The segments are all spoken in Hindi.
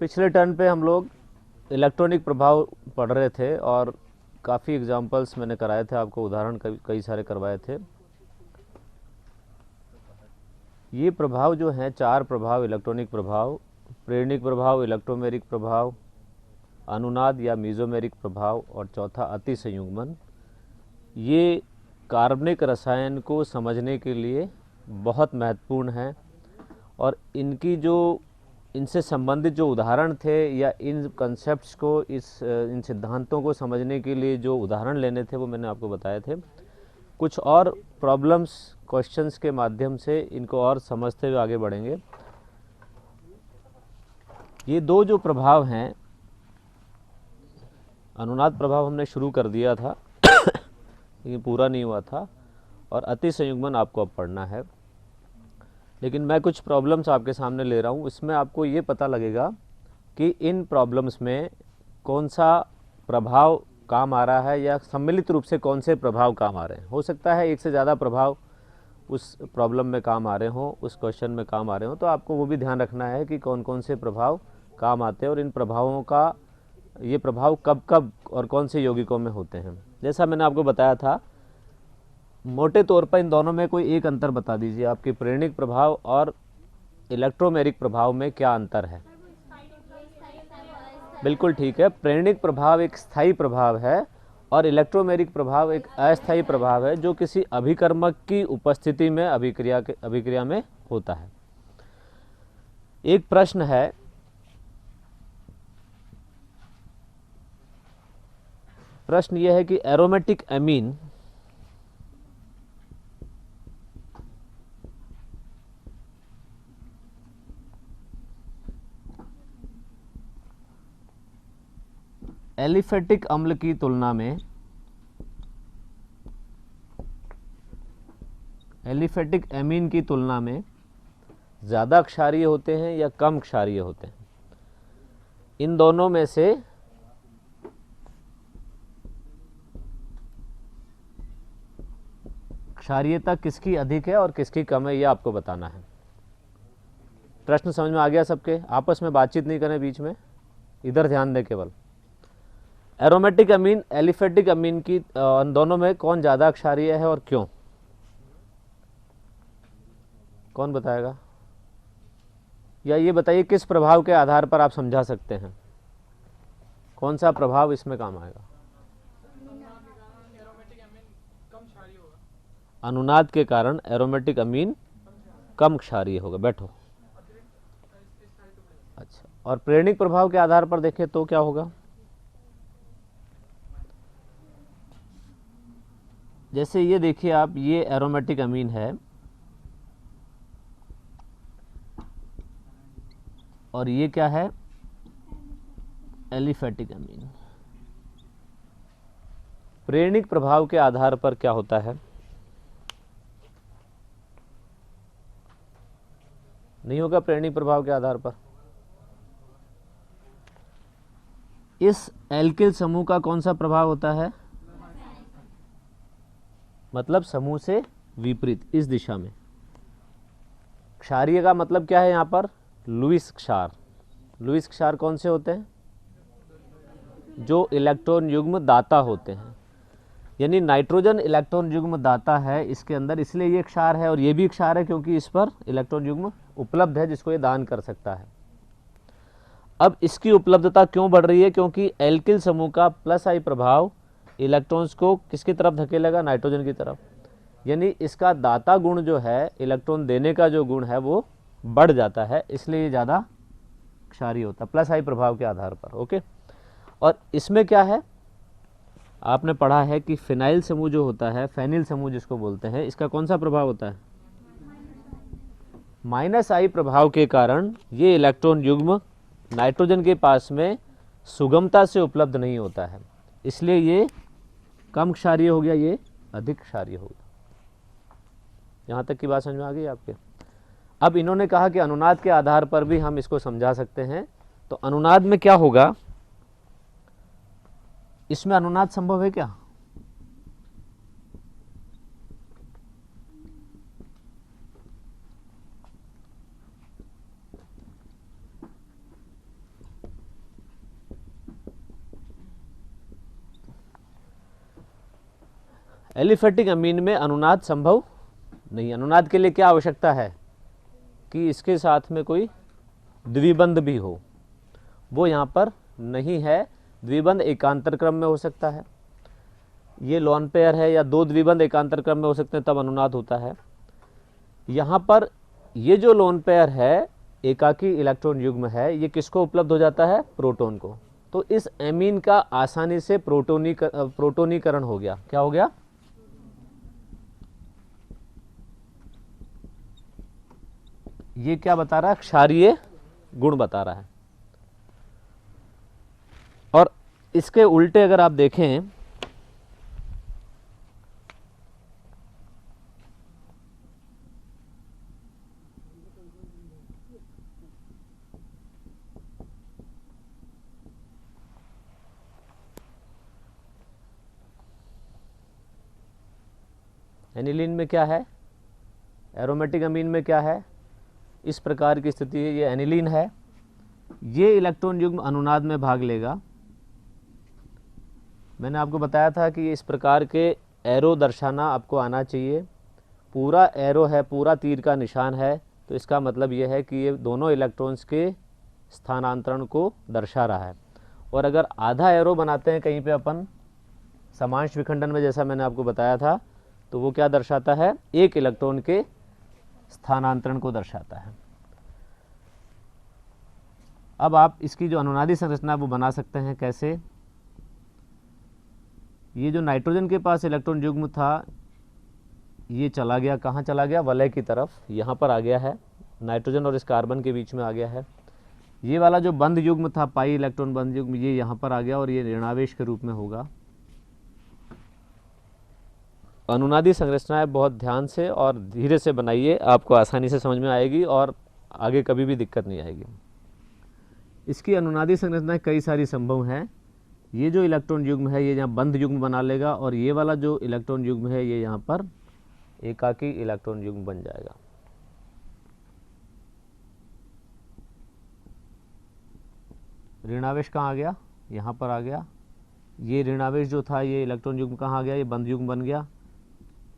पिछले टर्न पे हम लोग इलेक्ट्रॉनिक प्रभाव पढ़ रहे थे और काफ़ी एग्जांपल्स मैंने कराए थे आपको, उदाहरण कई सारे करवाए थे। ये प्रभाव जो हैं, 4 प्रभाव, इलेक्ट्रॉनिक प्रभाव, प्रेरणिक प्रभाव, इलेक्ट्रोमेरिक प्रभाव, अनुनाद या मीजोमेरिक प्रभाव और चौथा अति संयुग्मन, ये कार्बनिक रसायन को समझने के लिए बहुत महत्वपूर्ण है। और इनसे संबंधित जो उदाहरण थे या इन कंसेप्ट्स को, इन सिद्धांतों को समझने के लिए जो उदाहरण लेने थे वो मैंने आपको बताए थे। कुछ और प्रॉब्लम्स, क्वेश्चंस के माध्यम से इनको और समझते हुए आगे बढ़ेंगे। ये 2 जो प्रभाव हैं, अनुनाद प्रभाव हमने शुरू कर दिया था लेकिन पूरा नहीं हुआ था, और अति संयुग्मन आपको अब पढ़ना है। लेकिन मैं कुछ प्रॉब्लम्स आपके सामने ले रहा हूँ, इसमें आपको ये पता लगेगा कि इन प्रॉब्लम्स में कौन सा प्रभाव काम आ रहा है या सम्मिलित रूप से कौन से प्रभाव काम आ रहे हैं। हो सकता है एक से ज़्यादा प्रभाव उस प्रॉब्लम में काम आ रहे हों, उस क्वेश्चन में काम आ रहे हों, तो आपको वो भी ध्यान रखना है कि कौन कौन से प्रभाव काम आते हैं और इन प्रभावों का, ये प्रभाव कब कब और कौन से यौगिकों में होते हैं। जैसा मैंने आपको बताया था, मोटे तौर पर इन दोनों में कोई एक अंतर बता दीजिए, आपके प्रेरणिक प्रभाव और इलेक्ट्रोमेरिक प्रभाव में क्या अंतर है। बिल्कुल ठीक है, प्रेरणिक प्रभाव एक स्थायी प्रभाव है और इलेक्ट्रोमेरिक प्रभाव एक अस्थायी प्रभाव है जो किसी अभिकर्मक की उपस्थिति में अभिक्रिया में होता है। एक प्रश्न है, प्रश्न यह है कि एरोमेटिक एमीन एलिफेटिक अम्ल की तुलना में, एलिफेटिक एमीन की तुलना में ज़्यादा क्षारीय होते हैं या कम क्षारीय होते हैं। इन दोनों में से क्षारीयता किसकी अधिक है और किसकी कम है, यह आपको बताना है। प्रश्न समझ में आ गया सबके? आपस में बातचीत नहीं करें बीच में, इधर ध्यान दें केवल। एरोमेटिक अमीन, एलिफेटिक अमीन की दोनों में कौन ज़्यादा क्षारीय है और क्यों? कौन बताएगा? या ये बताइए किस प्रभाव के आधार पर आप समझा सकते हैं, कौन सा प्रभाव इसमें काम आएगा? अनुनाद के कारण एरोमेटिक अमीन कम क्षारीय होगा। बैठो। अच्छा, और प्रेरणिक प्रभाव के आधार पर देखें तो क्या होगा? जैसे ये देखिए आप, ये एरोमेटिक अमीन है और ये क्या है? एलिफेटिक अमीन। प्रेरणिक प्रभाव के आधार पर क्या होता है? नहीं होगा प्रेरणिक प्रभाव के आधार पर। इस एल्किल समूह का कौन सा प्रभाव होता है? मतलब समूह से विपरीत, इस दिशा में। क्षारीय का मतलब क्या है यहाँ पर? लुईस क्षार। लुईस क्षार कौन से होते हैं? जो इलेक्ट्रॉन युग्म दाता होते हैं, यानी नाइट्रोजन इलेक्ट्रॉन युग्म दाता है इसके अंदर, इसलिए ये क्षार है। और ये भी क्षार है क्योंकि इस पर इलेक्ट्रॉन युग्म उपलब्ध है जिसको ये दान कर सकता है। अब इसकी उपलब्धता क्यों बढ़ रही है? क्योंकि एल्किल समूह का प्लस आई प्रभाव इलेक्ट्रॉन्स को किसकी तरफ धकेलेगा? नाइट्रोजन की तरफ। यानी इसका दाता गुण जो है, इलेक्ट्रॉन देने का जो गुण है, वो बढ़ जाता है, इसलिए ये ज़्यादा क्षारीय होता है प्लस आई प्रभाव के आधार पर। ओके, और इसमें क्या है, आपने पढ़ा है कि फिनाइल समूह जो होता है, फेनिल समूह जिसको बोलते हैं, इसका कौन सा प्रभाव होता है? माइनस आई प्रभाव के कारण ये इलेक्ट्रॉन युग्म नाइट्रोजन के पास में सुगमता से उपलब्ध नहीं होता है, इसलिए ये कम क्षारीय हो गया, ये अधिक क्षारीय हो गया। यहाँ तक की बात समझ में आ गई आपके? अब इन्होंने कहा कि अनुनाद के आधार पर भी हम इसको समझा सकते हैं। तो अनुनाद में क्या होगा? इसमें अनुनाद संभव है क्या? एलिफेटिक अमीन में अनुनाद संभव नहीं। अनुनाद के लिए क्या आवश्यकता है कि इसके साथ में कोई द्विबंध भी हो, वो यहाँ पर नहीं है। द्विबंध एकांतर क्रम में हो सकता है, ये लोन पेयर है, या दो द्विबंध एकांतर क्रम में हो सकते हैं, तब अनुनाद होता है। यहाँ पर ये जो लोन पेयर है, एकाकी इलेक्ट्रॉन युग्म है, ये किसको उपलब्ध हो जाता है? प्रोटॉन को। तो इस एमीन का आसानी से प्रोटोनीकरण हो गया। क्या हो गया? ये क्या बता रहा है? क्षारीय गुण बता रहा है। और इसके उल्टे अगर आप देखें, एनिलीन में क्या है? एरोमेटिक अमीन में क्या है? इस प्रकार की स्थिति है, ये एनिलीन है। ये इलेक्ट्रॉन युग्म अनुनाद में भाग लेगा। मैंने आपको बताया था कि इस प्रकार के एरो दर्शाना आपको आना चाहिए। पूरा एरो है, पूरा तीर का निशान है, तो इसका मतलब ये है कि ये दोनों इलेक्ट्रॉन्स के स्थानांतरण को दर्शा रहा है। और अगर आधा एरो बनाते हैं कहीं पे अपन समांश विखंडन में, जैसा मैंने आपको बताया था, तो वो क्या दर्शाता है? एक इलेक्ट्रॉन के स्थानांतरण को दर्शाता है। अब आप इसकी जो अनुनादी संरचना वो बना सकते हैं। कैसे? ये जो नाइट्रोजन के पास इलेक्ट्रॉन युग्म था, ये चला गया, कहाँ चला गया? वलय की तरफ, यहाँ पर आ गया है, नाइट्रोजन और इस कार्बन के बीच में आ गया है। ये वाला जो बंध युग्म था, पाई इलेक्ट्रॉन बंध युग्म, ये यहाँ पर आ गया और ये ऋणावेश के रूप में होगा। अनुनादी संरचनाएं बहुत ध्यान से और धीरे से बनाइए, आपको आसानी से समझ में आएगी और आगे कभी भी दिक्कत नहीं आएगी। इसकी अनुनादी संरचनाएं कई सारी संभव हैं। ये जो इलेक्ट्रॉन युग्म है, ये यहाँ बंध युग्म बना लेगा, और ये वाला जो इलेक्ट्रॉन युग्म है, ये यहाँ पर एकाकी इलेक्ट्रॉन युग्म बन जाएगा। ऋणावेश कहाँ आ गया? यहाँ पर आ गया। ये ऋणावेश जो था, ये इलेक्ट्रॉन युग्म कहाँ आ गया? ये बंध युग्म बन गया,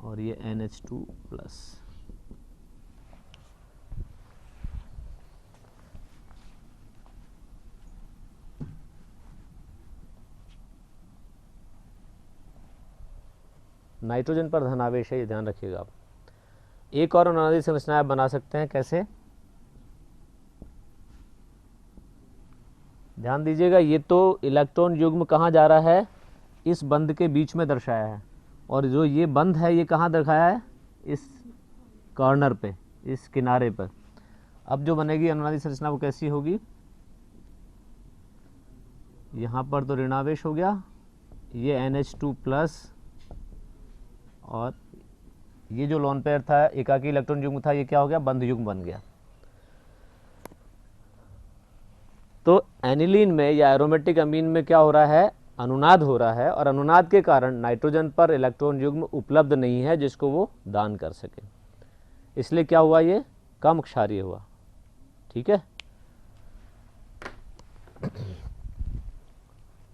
और ये NH2+। नाइट्रोजन पर धनावेश है, ये ध्यान रखिएगा आप। एक और अनुनादी संरचना आप बना सकते हैं। कैसे? ध्यान दीजिएगा, ये तो इलेक्ट्रॉन युग्म कहाँ जा रहा है? इस बंध के बीच में दर्शाया है, और जो ये बंध है, ये कहाँ दिखाया है? इस कॉर्नर पे, इस किनारे पर। अब जो बनेगी अनुनादी संरचना वो कैसी होगी? यहाँ पर तो ऋणावेश हो गया, ये NH2+, और ये जो लोन पेयर था, एकाकी इलेक्ट्रॉन युग्म था, ये क्या हो गया? बंध युग्म बन गया। तो एनिलीन में या एरोमेटिक अमीन में क्या हो रहा है? अनुनाद हो रहा है, और अनुनाद के कारण नाइट्रोजन पर इलेक्ट्रॉन युग्म उपलब्ध नहीं है जिसको वो दान कर सके। इसलिए क्या हुआ? ये कम क्षारीय हुआ। ठीक है।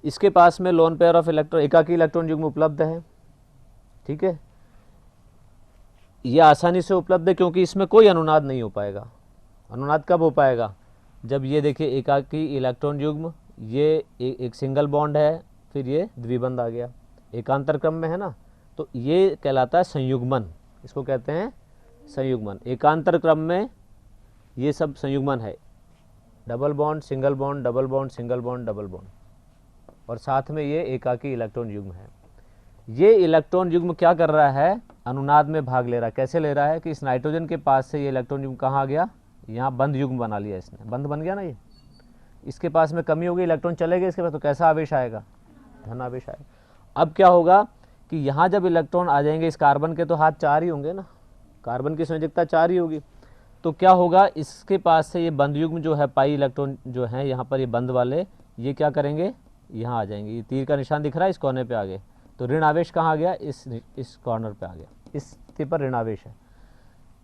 इसके पास में लोन पेयर ऑफ इलेक्ट्रॉन, एकाकी इलेक्ट्रॉन युग्म उपलब्ध है। ठीक है, ये आसानी से उपलब्ध है क्योंकि इसमें कोई अनुनाद नहीं हो पाएगा। अनुनाद कब हो पाएगा? जब ये देखिए एकाकी इलेक्ट्रॉन युग्म, ये एक सिंगल बॉन्ड है, फिर ये द्विबंध आ गया, एकांतर क्रम में है ना, तो ये कहलाता है संयुग्मन। इसको कहते हैं संयुग्मन। एकांतर क्रम में ये सब संयुग्मन है, double bond, single bond, double bond, single bond, double bond, और साथ में ये एकाकी इलेक्ट्रॉन युग्म है। ये इलेक्ट्रॉन युग्म क्या कर रहा है? अनुनाद में भाग ले रहा है। कैसे ले रहा है? कि इस नाइट्रोजन के पास से ये इलेक्ट्रॉन युग्म कहाँ आ गया? यहाँ बंध युग्म बना लिया इसने, बंध बन गया ना। ये इसके पास में कमी होगी, इलेक्ट्रॉन चले गए इसके पास, तो कैसा आवेश आएगा? धन आवेश आएगा। अब क्या होगा कि यहाँ जब इलेक्ट्रॉन आ जाएंगे इस कार्बन के, तो हाथ 4 ही होंगे ना, कार्बन की संयोजकता 4 ही होगी, तो क्या होगा? इसके पास से ये बंध युग्म जो है, पाई इलेक्ट्रॉन जो है यहाँ पर, ये बंध वाले, ये क्या करेंगे? यहाँ आ जाएंगे। ये तीर का निशान दिख रहा है, इस कोने पे आ गए, तो ऋण आवेश कहाँ आ गया? इस कॉर्नर पे आ गया, इस स्थिति पर ऋण आवेश है।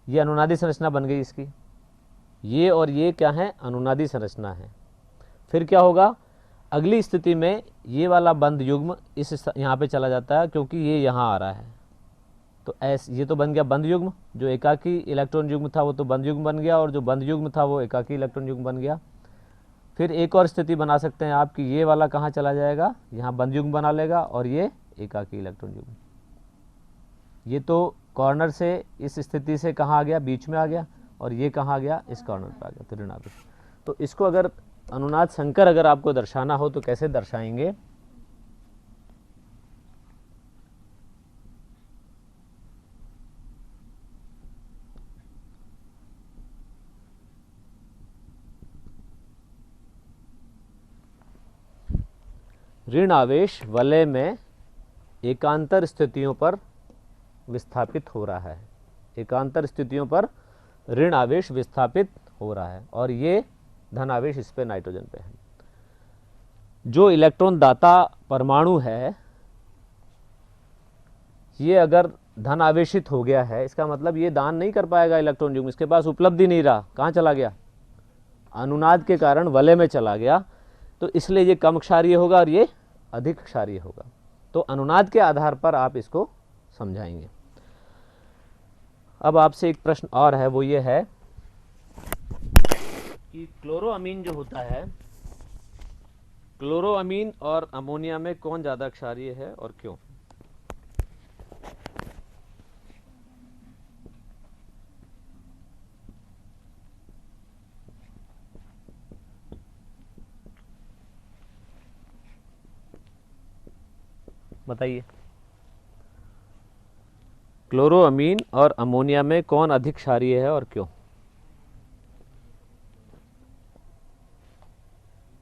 ये अनुनादी संरचना बन गई इसकी। ये और ये क्या है? अनुनादी संरचना है। फिर क्या होगा? अगली स्थिति में ये वाला बंध युग्म इस यहाँ पे चला जाता है, क्योंकि ये यहाँ आ रहा है, तो ये तो बन गया बंद युग्म, जो एकाकी इलेक्ट्रॉन युग्म था वो तो बंद युग्म बन गया, और जो बंद युग्म था वो एकाकी इलेक्ट्रॉन युग्म बन गया। फिर एक और स्थिति बना सकते हैं आप कि ये वाला कहाँ चला जाएगा, यहाँ बंद युग्म बना लेगा, और ये एकाकी इलेक्ट्रॉन युग्म। ये तो कॉर्नर से इस स्थिति से कहाँ आ गया, बीच में आ गया, और ये कहाँ आ गया, इस कॉर्नर पर आ गया, तो ऋणावेश। तो इसको अगर अनुनाद संकर अगर आपको दर्शाना हो तो कैसे दर्शाएंगे? ऋण आवेश वलय में एकांतर स्थितियों पर विस्थापित हो रहा है, एकांतर स्थितियों पर ऋण आवेश विस्थापित हो रहा है, और ये धन आवेश इस पे नाइट्रोजन पे है। जो इलेक्ट्रॉन दाता परमाणु है ये अगर धन आवेशित हो गया है, इसका मतलब ये दान नहीं कर पाएगा इलेक्ट्रॉन युग्म, इसके पास उपलब्ध ही नहीं रहा, कहाँ चला गया, अनुनाद के कारण वलय में चला गया, तो इसलिए ये कम क्षारीय होगा और ये अधिक क्षारीय होगा। तो अनुनाद के आधार पर आप इसको समझाएंगे। अब आपसे एक प्रश्न और है, वो ये है कि क्लोरोअमीन जो होता है, क्लोरोअमीन और अमोनिया में कौन ज़्यादा क्षारीय है और क्यों? बताइए, क्लोरोअमीन और अमोनिया में कौन अधिक क्षारीय है और क्यों?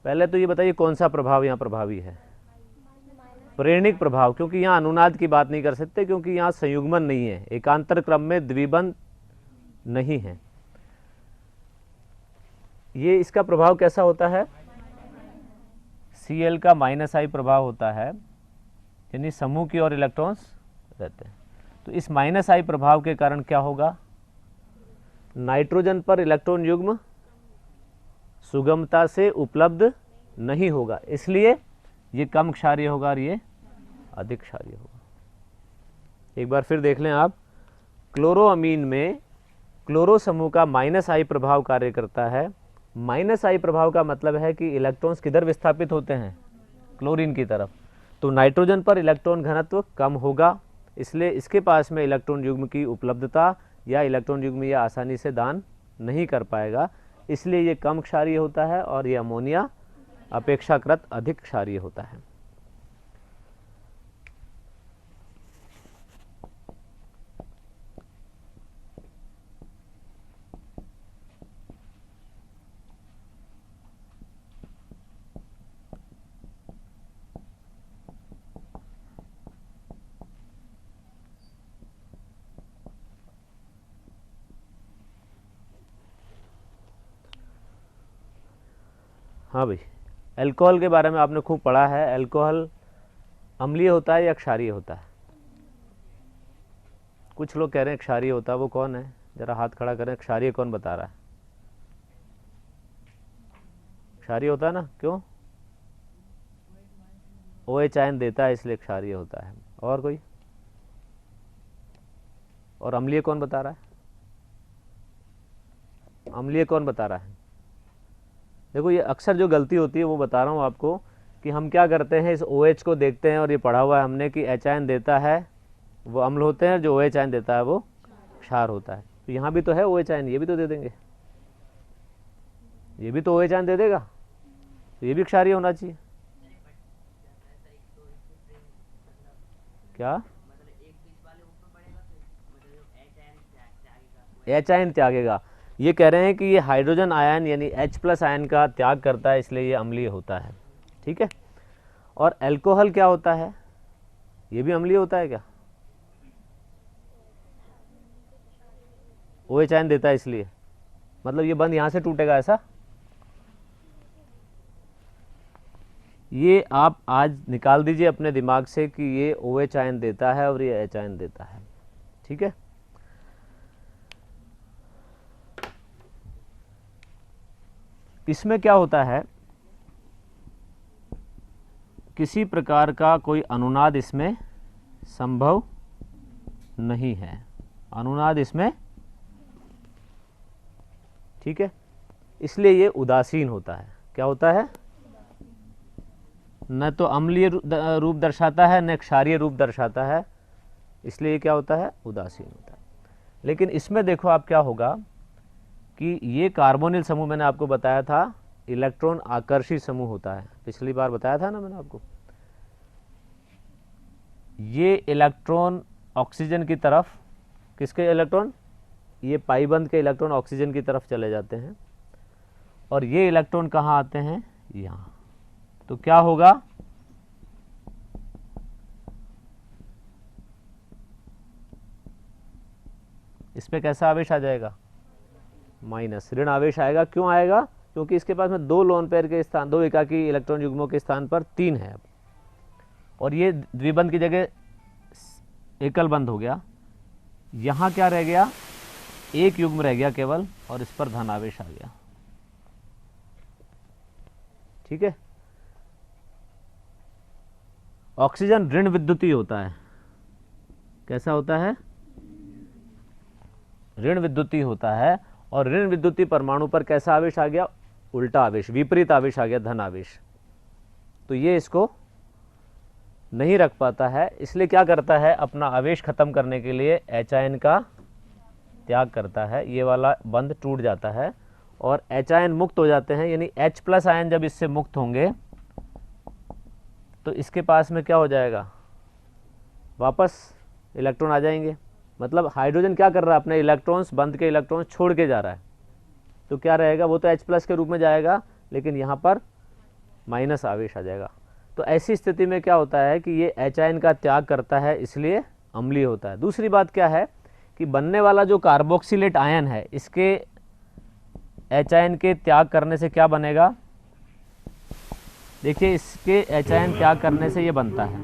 पहले तो ये बताइए कौन सा प्रभाव यहाँ प्रभावी है? प्रेरणिक प्रभाव, क्योंकि यहाँ अनुनाद की बात नहीं कर सकते, क्योंकि यहाँ संयुग्मन नहीं है, एकांतर क्रम में द्विबंध नहीं है। ये इसका प्रभाव कैसा होता है? Cl का -I प्रभाव होता है, यानी समूह की ओर इलेक्ट्रॉन्स रहते हैं। तो इस -I प्रभाव के कारण क्या होगा, नाइट्रोजन पर इलेक्ट्रॉन युग्म सुगमता से उपलब्ध नहीं होगा, इसलिए ये कम क्षारीय होगा और ये अधिक क्षारीय होगा। एक बार फिर देख लें आप, क्लोरोअमीन में क्लोरो समूह का -I प्रभाव कार्य करता है। -I प्रभाव का मतलब है कि इलेक्ट्रॉन्स किधर विस्थापित होते हैं, क्लोरीन की तरफ, तो नाइट्रोजन पर इलेक्ट्रॉन घनत्व कम होगा, इसलिए इसके पास में इलेक्ट्रॉन युग्म की उपलब्धता या इलेक्ट्रॉन युग्म या आसानी से दान नहीं कर पाएगा, इसलिए ये कम क्षारीय होता है, और ये अमोनिया अपेक्षाकृत अधिक क्षारीय होता है। हाँ भाई, अल्कोहल के बारे में आपने खूब पढ़ा है। अल्कोहल अम्लीय होता है या क्षारीय होता है? कुछ लोग कह रहे हैं क्षारीय होता है, वो कौन है, जरा हाथ खड़ा करें, क्षारीय कौन बता रहा है? क्षारीय होता है ना, क्यों? OH आयन देता है इसलिए क्षारीय होता है। और कोई? और अम्लीय कौन बता रहा है? अम्लीय कौन बता रहा है? देखो, ये अक्सर जो गलती होती है वो बता रहा हूँ आपको, कि हम क्या करते हैं, इस OH को देखते हैं और ये पढ़ा हुआ है हमने कि H आयन देता है वो अम्ल होते हैं, जो OH आयन देता है वो क्षार होता है। तो यहाँ भी तो है OH आयन, ये भी तो दे देंगे, ये भी तो OH आयन दे देगा, तो ये भी क्षारीय होना चाहिए। क्या? H आयन त्यागेगा, ये कह रहे हैं कि ये हाइड्रोजन आयन यानी H+ आयन का त्याग करता है, इसलिए ये अम्लीय होता है। ठीक है। और अल्कोहल क्या होता है, ये भी अम्लीय होता है क्या? OH आयन देता है इसलिए, मतलब ये बंद यहाँ से टूटेगा ऐसा? ये आप आज निकाल दीजिए अपने दिमाग से कि ये OH आयन देता है और ये H आयन देता है। ठीक है। इसमें क्या होता है, किसी प्रकार का कोई अनुनाद इसमें संभव नहीं है, अनुनाद इसमें, ठीक है, इसलिए ये उदासीन होता है। क्या होता है? न तो अम्लीय रूप दर्शाता है, न क्षारीय रूप दर्शाता है, इसलिए क्या होता है? उदासीन होता है। लेकिन इसमें देखो आप क्या होगा कि ये कार्बोनिल समूह मैंने आपको बताया था इलेक्ट्रॉन आकर्षी समूह होता है, पिछली बार बताया था ना मैंने आपको। ये इलेक्ट्रॉन ऑक्सीजन की तरफ, किसके इलेक्ट्रॉन? ये पाईबंद के इलेक्ट्रॉन ऑक्सीजन की तरफ चले जाते हैं और ये इलेक्ट्रॉन कहाँ आते हैं? यहाँ। तो क्या होगा? इस पे कैसा आवेश आ जाएगा? माइनस, ऋण आवेश आएगा। क्यों आएगा? क्योंकि इसके पास में 2 लोन पेयर के स्थान, 2 एकाकी इलेक्ट्रॉन युग्मों के स्थान पर 3 है अब, और ये द्विबंध की जगह एकल बंध हो गया। यहाँ क्या रह गया? एक युग्म रह गया केवल, और इस पर धन आवेश आ गया। ठीक है। ऑक्सीजन ऋण विद्युतीय होता है। कैसा होता है? ऋण विद्युतीय होता है, और ऋण विद्युतीय परमाणु पर कैसा आवेश आ गया? उल्टा आवेश, विपरीत आवेश आ गया, धन आवेश। तो ये इसको नहीं रख पाता है, इसलिए क्या करता है? अपना आवेश खत्म करने के लिए H आयन का त्याग करता है। ये वाला बंध टूट जाता है और H आयन मुक्त हो जाते हैं, यानी H प्लस आयन जब इससे मुक्त होंगे तो इसके पास में क्या हो जाएगा? वापस इलेक्ट्रॉन आ जाएंगे। मतलब हाइड्रोजन क्या कर रहा है? अपने इलेक्ट्रॉन्स, बंध के इलेक्ट्रॉन्स छोड़ के जा रहा है। तो क्या रहेगा? वो तो H प्लस के रूप में जाएगा, लेकिन यहाँ पर माइनस आवेश आ जाएगा। तो ऐसी स्थिति में क्या होता है कि ये H आयन का त्याग करता है, इसलिए अम्लीय होता है। दूसरी बात क्या है कि बनने वाला जो कार्बोक्सिलेट आयन है, इसके H आयन के त्याग करने से क्या बनेगा? देखिए, इसके H आयन त्याग करने से ये बनता है,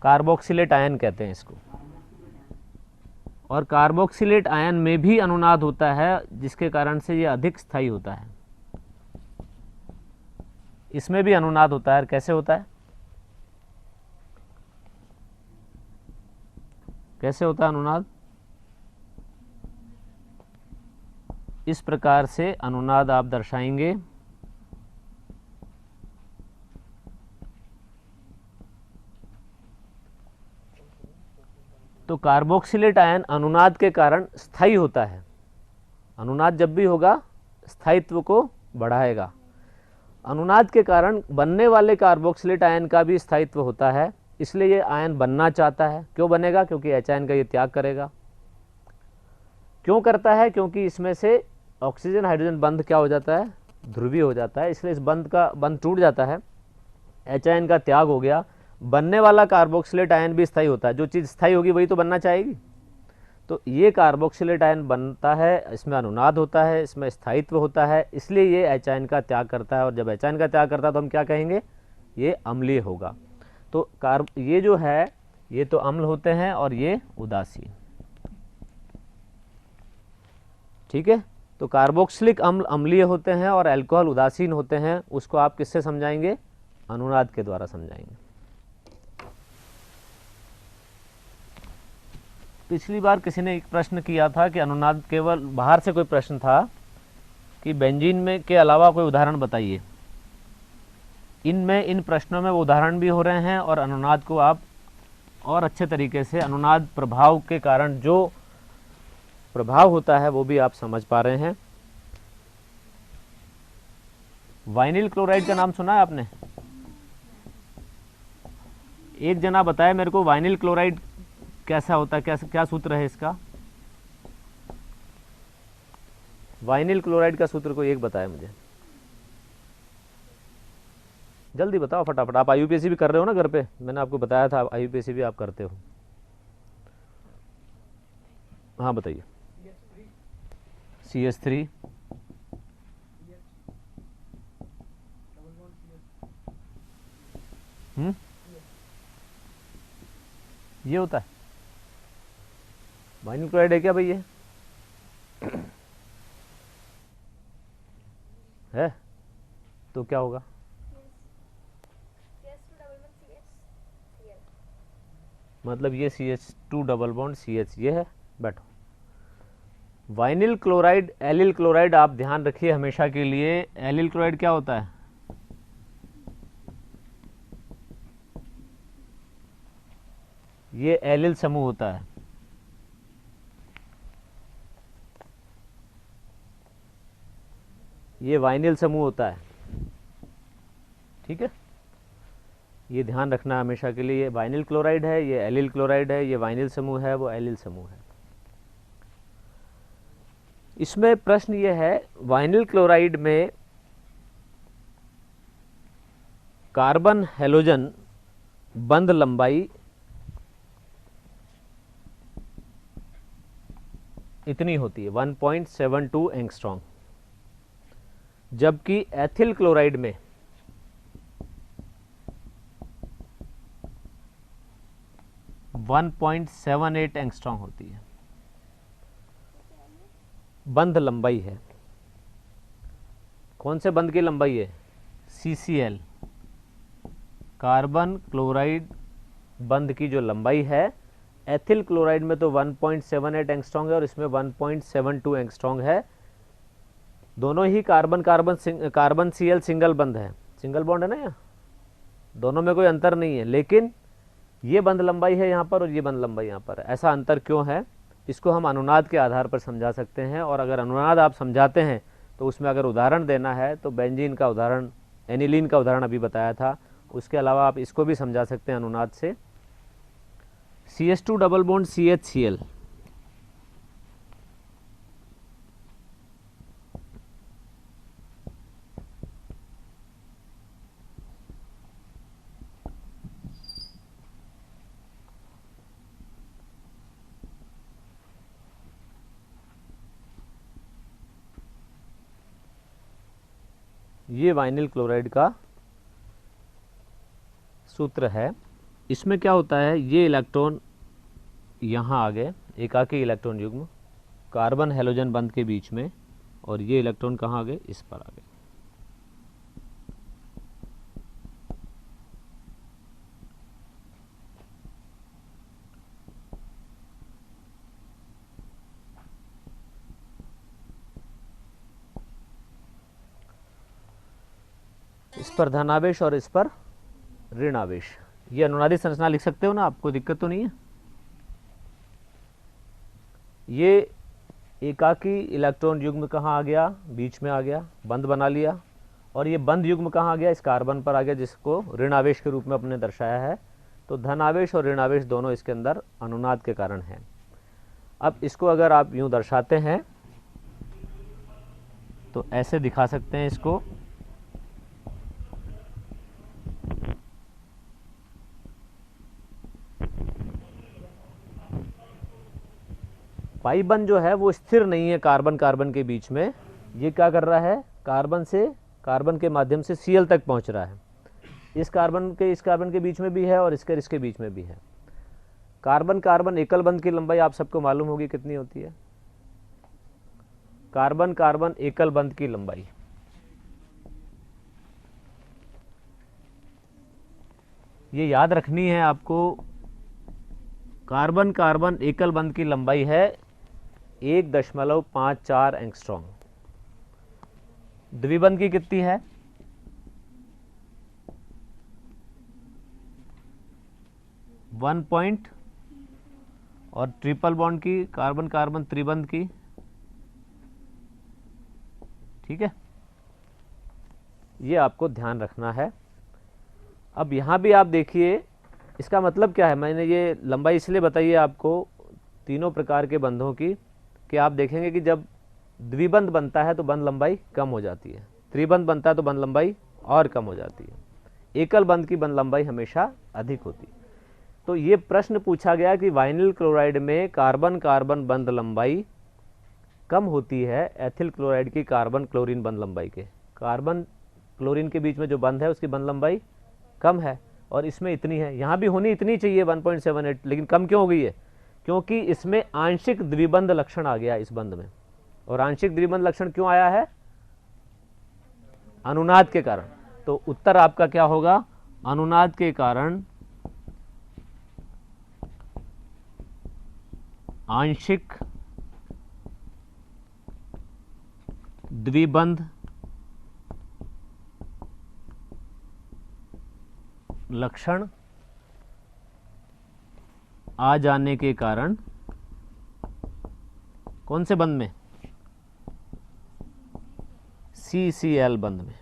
कार्बोक्सिलेट आयन कहते हैं इसको। और कार्बोक्सिलेट आयन में भी अनुनाद होता है, जिसके कारण से ये अधिक स्थायी होता है। इसमें भी अनुनाद होता है। कैसे होता है? कैसे होता है अनुनाद? इस प्रकार से अनुनाद आप दर्शाएंगे। तो कार्बोक्सिलेट आयन अनुनाद के कारण स्थायी होता है। अनुनाद जब भी होगा स्थायित्व को बढ़ाएगा। अनुनाद के कारण बनने वाले कार्बोक्सिलेट आयन का भी स्थायित्व होता है, इसलिए ये आयन बनना चाहता है। क्यों बनेगा? क्योंकि H आयन का ये त्याग करेगा। क्यों करता है? क्योंकि इसमें से ऑक्सीजन हाइड्रोजन बंध क्या हो जाता है? ध्रुवीय हो जाता है, इसलिए इस बंध टूट जाता है, H आयन का त्याग हो गया। बनने वाला कार्बोक्सिलेट आयन भी स्थायी होता है। जो चीज़ स्थायी होगी वही तो बनना चाहेगी। तो ये कार्बोक्सिलेट आयन बनता है, इसमें अनुनाद होता है, इसमें स्थायित्व होता है, इसलिए ये H आयन का त्याग करता है। और जब H आयन का त्याग करता है तो हम क्या कहेंगे? ये अम्लीय होगा। तो ये जो है, ये तो अम्ल होते हैं और ये उदासीन। ठीक है। तो कार्बोक्सिलिक अम्ल अम्लीय होते हैं और अल्कोहल उदासीन होते हैं। उसको आप किससे समझाएंगे? अनुनाद के द्वारा समझाएंगे। पिछली बार किसी ने एक प्रश्न किया था कि अनुनाद, केवल बाहर से कोई प्रश्न था कि बेंजीन में के अलावा कोई उदाहरण बताइए। इन प्रश्नों में वो उदाहरण भी हो रहे हैं और अनुनाद को आप और अच्छे तरीके से, अनुनाद प्रभाव के कारण जो प्रभाव होता है वो भी आप समझ पा रहे हैं। वाइनिल क्लोराइड का नाम सुना है आपने? एक जना बताए मेरे को, वाइनिल क्लोराइड कैसा होता है, क्या सूत्र है इसका? वाइनिल क्लोराइड का सूत्र कोई एक बताए मुझे, जल्दी बताओ फटाफट। आप IUPAC भी कर रहे हो ना घर पे? मैंने आपको बताया था IUPAC भी आप करते हो। हाँ बताइए। CH3 ये होता है। वाइनिल क्लोराइड है क्या भाई? ये है तो क्या होगा? मतलब ये CH2 डबल बॉन्ड CH ये है, बैठो। वाइनिल क्लोराइड, एलिल क्लोराइड, आप ध्यान रखिए हमेशा के लिए, एलिल क्लोराइड क्या होता है? ये एलिल समूह होता है। ये वाइनिल समूह होता है, ठीक है, ये ध्यान रखना हमेशा के लिए। ये वाइनिल क्लोराइड है, ये एलिल क्लोराइड है, ये वाइनिल समूह है, वो एलिल समूह है। इसमें प्रश्न ये है, वाइनिल क्लोराइड में कार्बन हैलोजन बंध लंबाई इतनी होती है 1.72 एंगस्ट्रॉम, जबकि एथिल क्लोराइड में 1.78 एंगस्ट्रॉम होती है, बंध लंबाई है। कौन से बंध की लंबाई है? CCl, कार्बन क्लोराइड बंध की जो लंबाई है, एथिल क्लोराइड में तो 1.78 एंगस्ट्रॉम है और इसमें 1.72 एंगस्ट्रॉम है। दोनों ही कार्बन कार्बन Cl सिंगल बंध है, सिंगल बॉन्ड है ना, यहाँ दोनों में कोई अंतर नहीं है, लेकिन ये बंध लंबाई है यहाँ पर और ये बंध लंबाई यहाँ पर है। ऐसा अंतर क्यों है, इसको हम अनुनाद के आधार पर समझा सकते हैं। और अगर अनुनाद आप समझाते हैं तो उसमें अगर उदाहरण देना है तो बेंजीन का उदाहरण, एनिलीन का उदाहरण अभी बताया था, उसके अलावा आप इसको भी समझा सकते हैं अनुनाद से। CH2 डबल बॉन्ड CHCl, ये वाइनिल क्लोराइड का सूत्र है। इसमें क्या होता है, ये इलेक्ट्रॉन यहाँ आ गए, एकाकी इलेक्ट्रॉन युग्म कार्बन हैलोजन बंध के बीच में, और ये इलेक्ट्रॉन कहाँ आ गए? इस पर आ गए। इस पर धनावेश और इस पर ऋण आवेश। ये अनुनादी संरचना लिख सकते हो ना, आपको दिक्कत तो नहीं है? ये एकाकी इलेक्ट्रॉन युग्म कहाँ आ गया? बीच में आ गया, बंध बना लिया। और ये बंध युग्म कहाँ आ गया? इस कार्बन पर आ गया, जिसको ऋण आवेश के रूप में अपने दर्शाया है। तो धन आवेश और ऋण आवेश दोनों इसके अंदर अनुनाद के कारण हैं। अब इसको अगर आप यूं दर्शाते हैं तो ऐसे दिखा सकते हैं इसको, पाई बंध जो है वो स्थिर नहीं है कार्बन कार्बन के बीच में। ये क्या कर रहा है? कार्बन से, कार्बन के माध्यम से Cl तक पहुंच रहा है। इस कार्बन के बीच में भी है और इसके बीच में भी है। कार्बन कार्बन एकल बंध की लंबाई आप सबको मालूम होगी कितनी होती है? कार्बन कार्बन एकल बंध की लंबाई ये याद रखनी है आपको। कार्बन कार्बन एकल बंध की लंबाई है 1.54 एंगस्ट्रॉम। द्विबंध की कितनी है? 1 पॉइंट, और ट्रिपल बॉन्ड की, कार्बन कार्बन त्रिबंध की, ठीक है, ये आपको ध्यान रखना है। अब यहां भी आप देखिए इसका मतलब क्या है। मैंने ये लंबाई इसलिए बताई है आपको तीनों प्रकार के बंधों की, कि आप देखेंगे कि जब द्विबंध बनता है तो बंध लंबाई कम हो जाती है, त्रिबंध बनता है तो बंध लंबाई और कम हो जाती है, एकल बंध की बंध लंबाई हमेशा अधिक होती है। तो ये प्रश्न पूछा गया कि वाइनिल क्लोराइड में कार्बन कार्बन बंध लंबाई कम होती है एथिल क्लोराइड की कार्बन क्लोरीन बंध लंबाई के। कार्बन क्लोरीन के बीच में जो बंध है उसकी बंध लंबाई कम है और इसमें इतनी है। यहाँ भी होनी इतनी चाहिए 1.78, लेकिन कम क्यों हो गई है? क्योंकि इसमें आंशिक द्विबंध लक्षण आ गया इस बंध में। और आंशिक द्विबंध लक्षण क्यों आया है? अनुनाद के कारण। तो उत्तर आपका क्या होगा? अनुनाद के कारण आंशिक द्विबंध लक्षण आ जाने के कारण कौन से बंध में? CCl बंध में।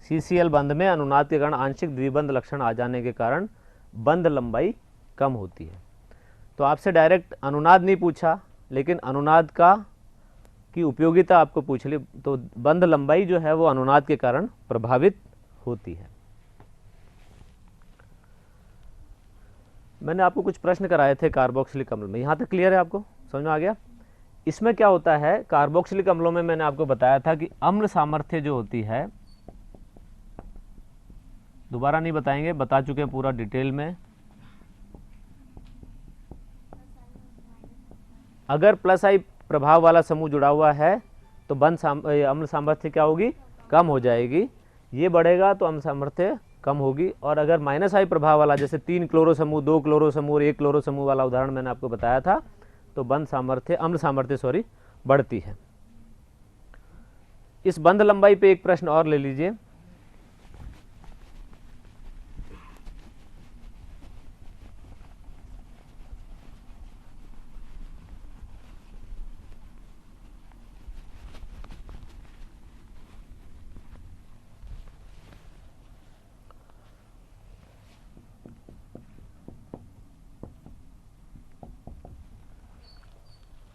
CCl बंध में अनुनाद के कारण आंशिक द्विबंध लक्षण आ जाने के कारण बंध लंबाई कम होती है। तो आपसे डायरेक्ट अनुनाद नहीं पूछा, लेकिन अनुनाद की उपयोगिता आपको पूछ ली। तो बंध लंबाई जो है वो अनुनाद के कारण प्रभावित होती है। मैंने आपको कुछ प्रश्न कराए थे कार्बोक्सिलिक अम्ल में, यहाँ तक क्लियर है? आपको समझ में आ गया? इसमें क्या होता है, कार्बोक्सिलिक अम्लों में मैंने आपको बताया था कि अम्ल सामर्थ्य जो होती है, दोबारा नहीं बताएंगे, बता चुके हैं पूरा डिटेल में। अगर प्लस आई प्रभाव वाला समूह जुड़ा हुआ है तो अम्ल सामर्थ्य क्या होगी? कम हो जाएगी। ये बढ़ेगा तो अम्ल सामर्थ्य कम होगी। और अगर माइनस आई प्रभाव वाला, जैसे 3 क्लोरो समूह, 2 क्लोरो समूह और 1 क्लोरो समूह वाला उदाहरण मैंने आपको बताया था, तो अम्ल सामर्थ्य बढ़ती है। इस बंध लंबाई पे एक प्रश्न और ले लीजिए।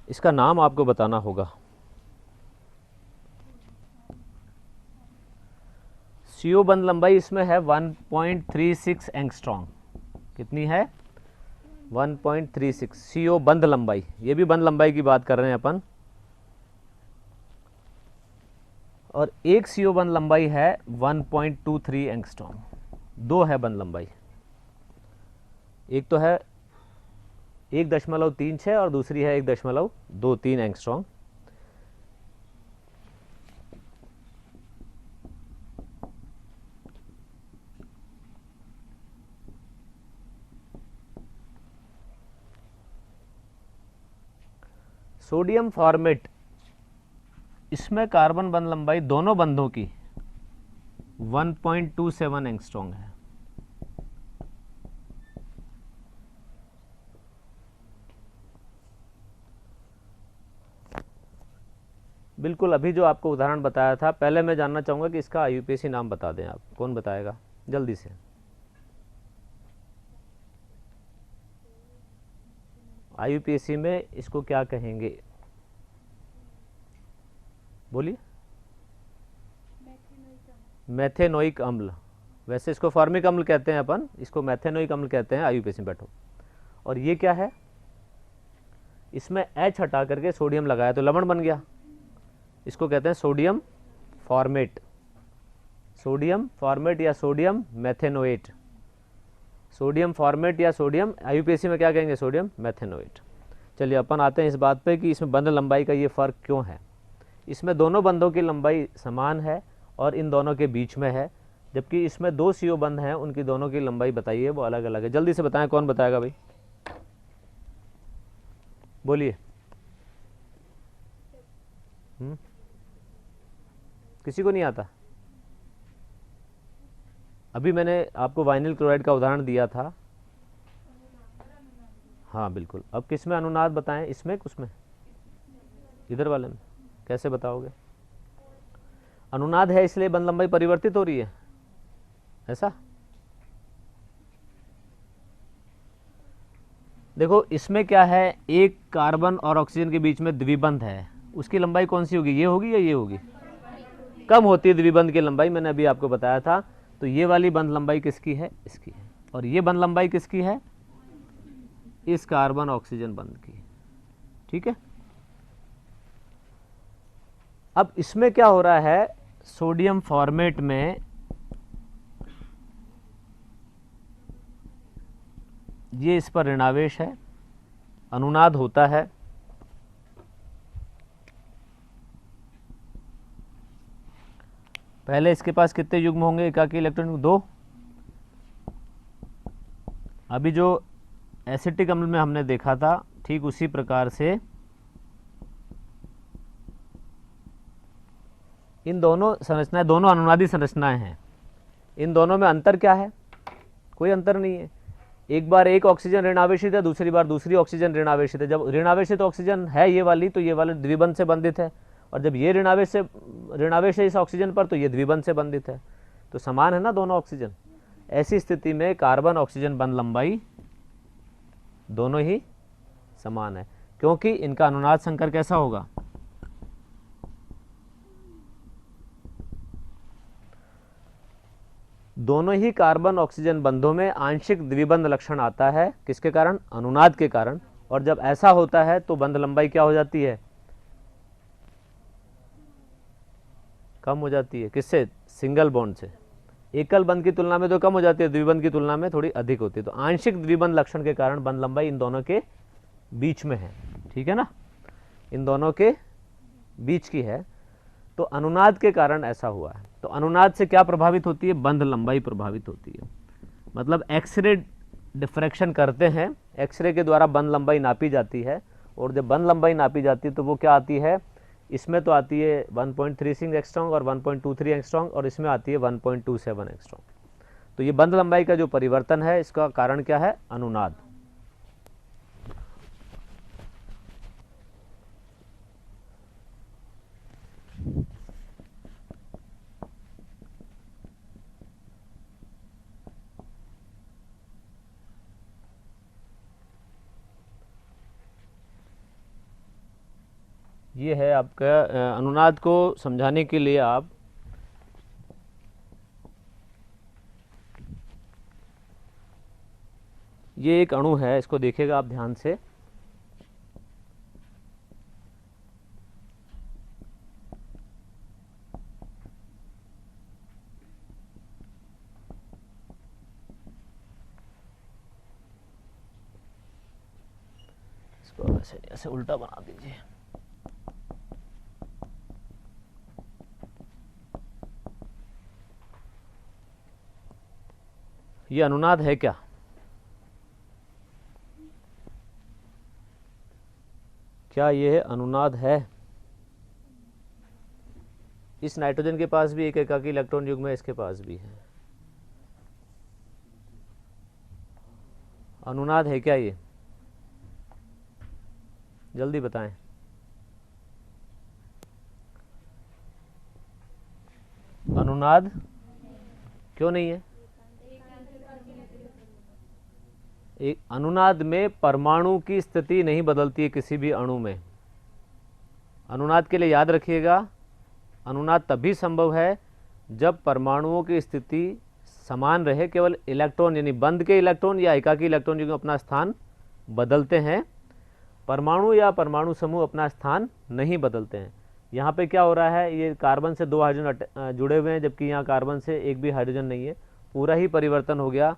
इसका नाम आपको बताना होगा। CO बंध लंबाई इसमें है 1.36 एंगस्ट्रॉम। कितनी है? 1.36 CO बंध लंबाई। ये भी बंध लंबाई की बात कर रहे हैं अपन। और एक CO बंध लंबाई है 1.23 एंगस्ट्रॉम। 2 है बंध लंबाई। एक तो है 1.36 और दूसरी है 1.23 एंगस्ट्रॉम। सोडियम फॉर्मेट, इसमें कार्बन बंध लंबाई दोनों बंधों की 1.27 एंगस्ट्रॉम है। बिल्कुल, अभी जो आपको उदाहरण बताया था, पहले मैं जानना चाहूँगा कि इसका IUPAC नाम बता दें आप। कौन बताएगा जल्दी से? IUPAC में इसको क्या कहेंगे? बोलिए। मैथेनोइक अम्ल। वैसे इसको फॉर्मिक अम्ल कहते हैं अपन, इसको मैथेनोइक अम्ल कहते हैं। IUPAC में बैठो। और ये क्या है? इसमें H हटा करके सोडियम लगाया तो लवण बन गया। इसको कहते हैं सोडियम फॉर्मेट। सोडियम फॉर्मेट या सोडियम मैथेनोएट। सोडियम फॉर्मेट या सोडियम, IUPAC में क्या कहेंगे? सोडियम मैथेनोएट। चलिए अपन आते हैं इस बात पे कि इसमें बंध लंबाई का ये फ़र्क क्यों है। इसमें दोनों बंधों की लंबाई समान है और इन दोनों के बीच में है, जबकि इसमें 2 CO बंध हैं, उनकी दोनों की लंबाई बताइए वो अलग अलग है। जल्दी से बताएं, कौन बताएगा भाई? बोलिए। किसी को नहीं आता? अभी मैंने आपको वाइनिल क्लोराइड का उदाहरण दिया था। हाँ बिल्कुल। अब किस में अनुनाद बताएं? इसमें कुछ में? इधर वाले में? कैसे बताओगे? अनुनाद है इसलिए बंध लंबाई परिवर्तित हो रही है, ऐसा? देखो इसमें क्या है, एक कार्बन और ऑक्सीजन के बीच में द्विबंध है, उसकी लंबाई कौन सी होगी? ये होगी या ये होगी? कम होती है द्विबंध की लंबाई, मैंने अभी आपको बताया था। तो ये वाली बंध लंबाई किसकी है? इसकी है। और ये बंध लंबाई किसकी है? इस कार्बन ऑक्सीजन बंध की। ठीक है। अब इसमें क्या हो रहा है, सोडियम फॉर्मेट में ये इस पर ऋणावेश है, अनुनाद होता है। पहले इसके पास कितने युग्म होंगे? एकाकी इलेक्ट्रॉन 2। अभी जो एसिटिक अम्ल में हमने देखा था, ठीक उसी प्रकार से इन दोनों संरचनाएं, दोनों अनुनादी संरचनाएं हैं। इन दोनों में अंतर क्या है? कोई अंतर नहीं है। एक बार एक ऑक्सीजन ऋण आवेशित है, दूसरी बार दूसरी ऑक्सीजन ऋण आवेशित है। जब ऋण आवेशित ऑक्सीजन है ये वाली, तो ये वाली द्विबंध से बंधित है, और जब ये ऋण आवेश है इस ऑक्सीजन पर, तो ये द्विबंध से बंधित है। तो समान है ना दोनों ऑक्सीजन। ऐसी स्थिति में कार्बन ऑक्सीजन बंध लंबाई दोनों ही समान है, क्योंकि इनका अनुनाद संकर कैसा होगा? दोनों ही कार्बन ऑक्सीजन बंधों में आंशिक द्विबंध लक्षण आता है। किसके कारण? अनुनाद के कारण। और जब ऐसा होता है तो बंध लंबाई क्या हो जाती है? कम हो जाती है। किससे? सिंगल बॉन्ड से। एकल बंध की तुलना में तो कम हो जाती है, द्विबंध की तुलना में थोड़ी अधिक होती है। तो आंशिक द्विबंध लक्षण के कारण बंध लंबाई इन दोनों के बीच में है। ठीक है ना, इन दोनों के बीच की है। तो अनुनाद के कारण ऐसा हुआ है। तो अनुनाद से क्या प्रभावित होती है? बंध लंबाई प्रभावित होती है। मतलब एक्सरे डिफ्रैक्शन करते हैं, एक्सरे के द्वारा बंध लंबाई नापी जाती है, और जब बंध लंबाई नापी जाती है तो वो क्या आती है? इसमें तो आती है 1.36 एंगस्ट्रॉम और 1.23 एंगस्ट्रॉम, और इसमें आती है 1.27 एंगस्ट्रॉम। तो ये बंध लंबाई का जो परिवर्तन है, इसका कारण क्या है? अनुनाद। ये है आपका अनुनाद को समझाने के लिए आप ये एक अणु है, इसको देखिएगा आप ध्यान से। इसको ऐसे उल्टा बना दीजिए। ये अनुनाद है क्या? क्या यह अनुनाद है? इस नाइट्रोजन के पास भी एक एकाकी इलेक्ट्रॉन युग्म है, इसके पास भी है। अनुनाद है क्या ये? जल्दी बताएं। अनुनाद क्यों नहीं है? एक अनुनाद में परमाणु की स्थिति नहीं बदलती है किसी भी अणु में। अनुनाद के लिए याद रखिएगा, अनुनाद तभी संभव है जब परमाणुओं की स्थिति समान रहे, केवल इलेक्ट्रॉन यानी बंध के इलेक्ट्रॉन या एकाकी इलेक्ट्रॉन जो अपना स्थान बदलते हैं। परमाणु या परमाणु समूह अपना स्थान नहीं बदलते हैं। यहाँ पे क्या हो रहा है? ये कार्बन से 2 हाइड्रोजन जुड़े हुए हैं, जबकि यहाँ कार्बन से एक भी हाइड्रोजन नहीं है। पूरा ही परिवर्तन हो गया।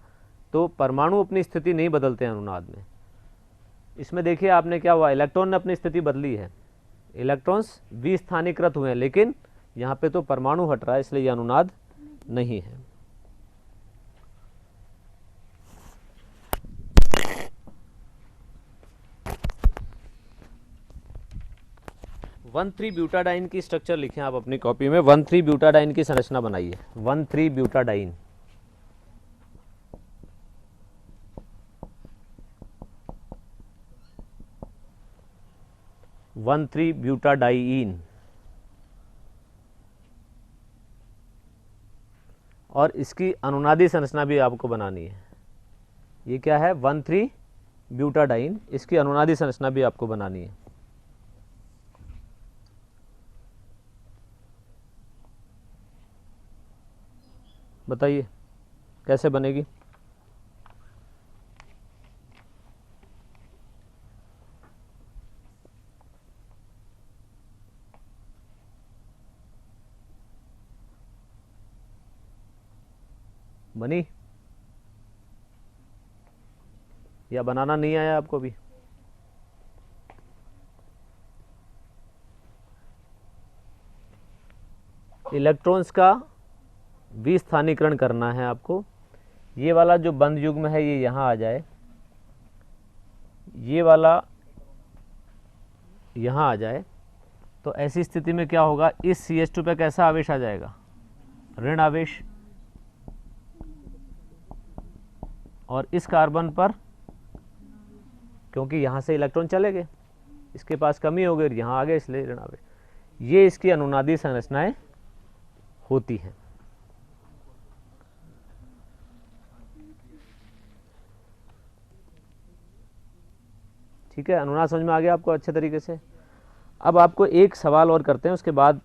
तो परमाणु अपनी स्थिति नहीं बदलते हैं अनुनाद में। इसमें देखिए आपने क्या हुआ, इलेक्ट्रॉन ने अपनी स्थिति बदली है, इलेक्ट्रॉन्स विस्थानीकृत हुए हैं, लेकिन यहाँ पे तो परमाणु हट रहा है, इसलिए यह अनुनाद नहीं है। वन थ्री ब्यूटाडाइन की स्ट्रक्चर लिखें आप अपनी कॉपी में। 1,3 ब्यूटाडाइन की संरचना बनाइए। 1,3 ब्यूटाडाइन। One three butadiene. और इसकी अनुनादी संरचना भी आपको बनानी है। ये क्या है? 1,3 ब्यूटाडाइन। इसकी अनुनादी संरचना भी आपको बनानी है। बताइए कैसे बनेगी? बनी या बनाना नहीं आया आपको भी? इलेक्ट्रॉन्स का विस्थानीकरण करना है आपको। ये वाला जो बंध युग्म है ये यहाँ आ जाए, ये वाला यहाँ आ जाए तो ऐसी स्थिति में क्या होगा, इस CH2 पे कैसा आवेश आ जाएगा, ऋण आवेश, और इस कार्बन पर क्योंकि यहाँ से इलेक्ट्रॉन चले गए, इसके पास कमी हो गई, यहाँ आ गए, इसलिए ऋण आवेश। ये इसकी अनुनादी संरचनाएं होती हैं। ठीक है, अनुनाद समझ में आ गया आपको अच्छे तरीके से। अब आपको एक सवाल और करते हैं, उसके बाद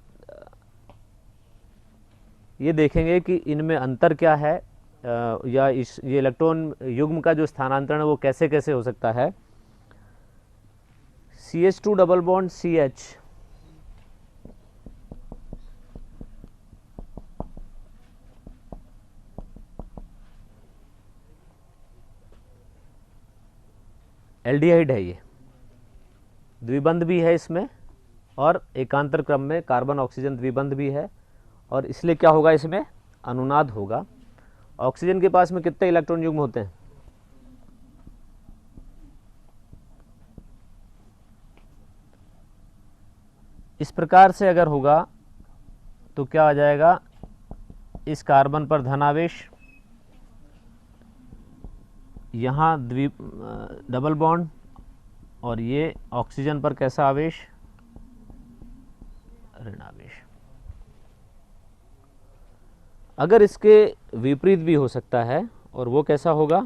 ये देखेंगे कि इनमें अंतर क्या है, या ये इलेक्ट्रॉन युग्म का जो स्थानांतरण है वो कैसे कैसे हो सकता है। CH2 double bond CH, aldehyde है, ये द्विबंध भी है इसमें, और एकांतर क्रम में कार्बन ऑक्सीजन द्विबंध भी है, और इसलिए क्या होगा, इसमें अनुनाद होगा। ऑक्सीजन के पास में कितने इलेक्ट्रॉन युग्म होते हैं, इस प्रकार से अगर होगा तो क्या आ जाएगा, इस कार्बन पर धनावेश, यहाँ डबल बॉन्ड, और ये ऑक्सीजन पर कैसा आवेश, ऋण आवेश। अगर इसके विपरीत भी हो सकता है, और वो कैसा होगा,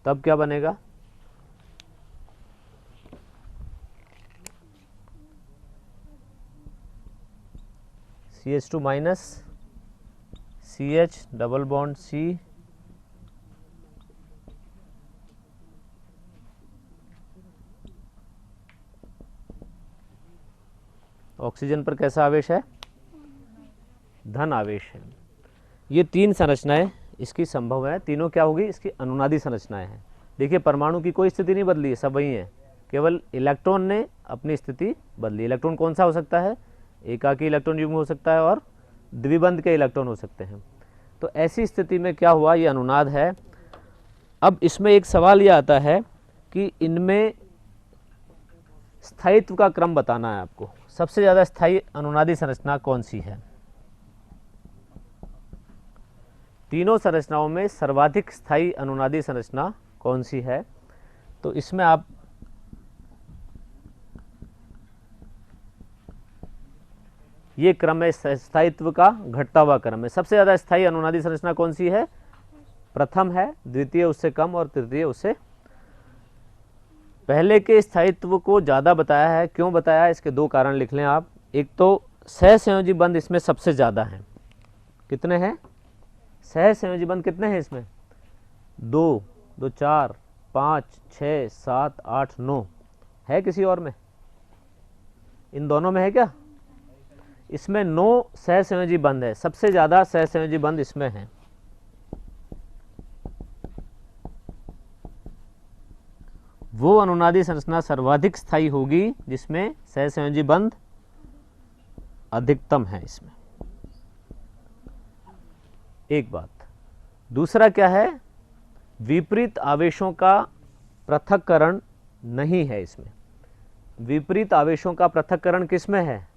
तब क्या बनेगा, CH2 minus CH double bond C, oxygen पर कैसा आवेश है, धन आवेश है। ये तीन संरचनाएं इसकी संभव है, तीनों क्या होगी, इसकी अनुनादी संरचनाएं हैं। देखिए परमाणु की कोई स्थिति नहीं बदली है, सब वही है, केवल इलेक्ट्रॉन ने अपनी स्थिति बदली। इलेक्ट्रॉन कौन सा हो सकता है, एकाकी इलेक्ट्रॉन युग्म हो सकता है और द्विबंध के इलेक्ट्रॉन हो सकते हैं। तो ऐसी स्थिति में क्या हुआ, ये अनुनाद है। अब इसमें एक सवाल ये आता है कि इनमें स्थायित्व का क्रम बताना है आपको। सबसे ज़्यादा स्थायी अनुनादी संरचना कौन सी है, तीनों संरचनाओं में सर्वाधिक स्थायी अनुनादी संरचना कौन सी है। तो इसमें आप ये क्रम है स्थायित्व का, घटता हुआ क्रम है। सबसे ज़्यादा स्थायी अनुनादी संरचना कौन सी है, प्रथम है, द्वितीय उससे कम और तृतीय उससे। पहले के स्थायित्व को ज़्यादा बताया है, क्यों बताया है, इसके दो कारण लिख लें आप। एक तो सहसंयोजी बंध इसमें सबसे ज़्यादा हैं, कितने हैं, सहसंयोजी बंध कितने हैं इसमें, 2, 2, 4, 5, 6, 7, 8, 9 है। किसी और में, इन दोनों में है क्या, इसमें 9 सहसंयोजी बंध है, सबसे ज़्यादा सहसंयोजी बंध इसमें है। वो अनुनादी संरचना सर्वाधिक स्थायी होगी जिसमें सहसंयोजी बंध अधिकतम है इसमें। एक बात, दूसरा क्या है, विपरीत आवेशों का पृथक्करण नहीं है इसमें। विपरीत आवेशों का पृथक्करण किसमें है,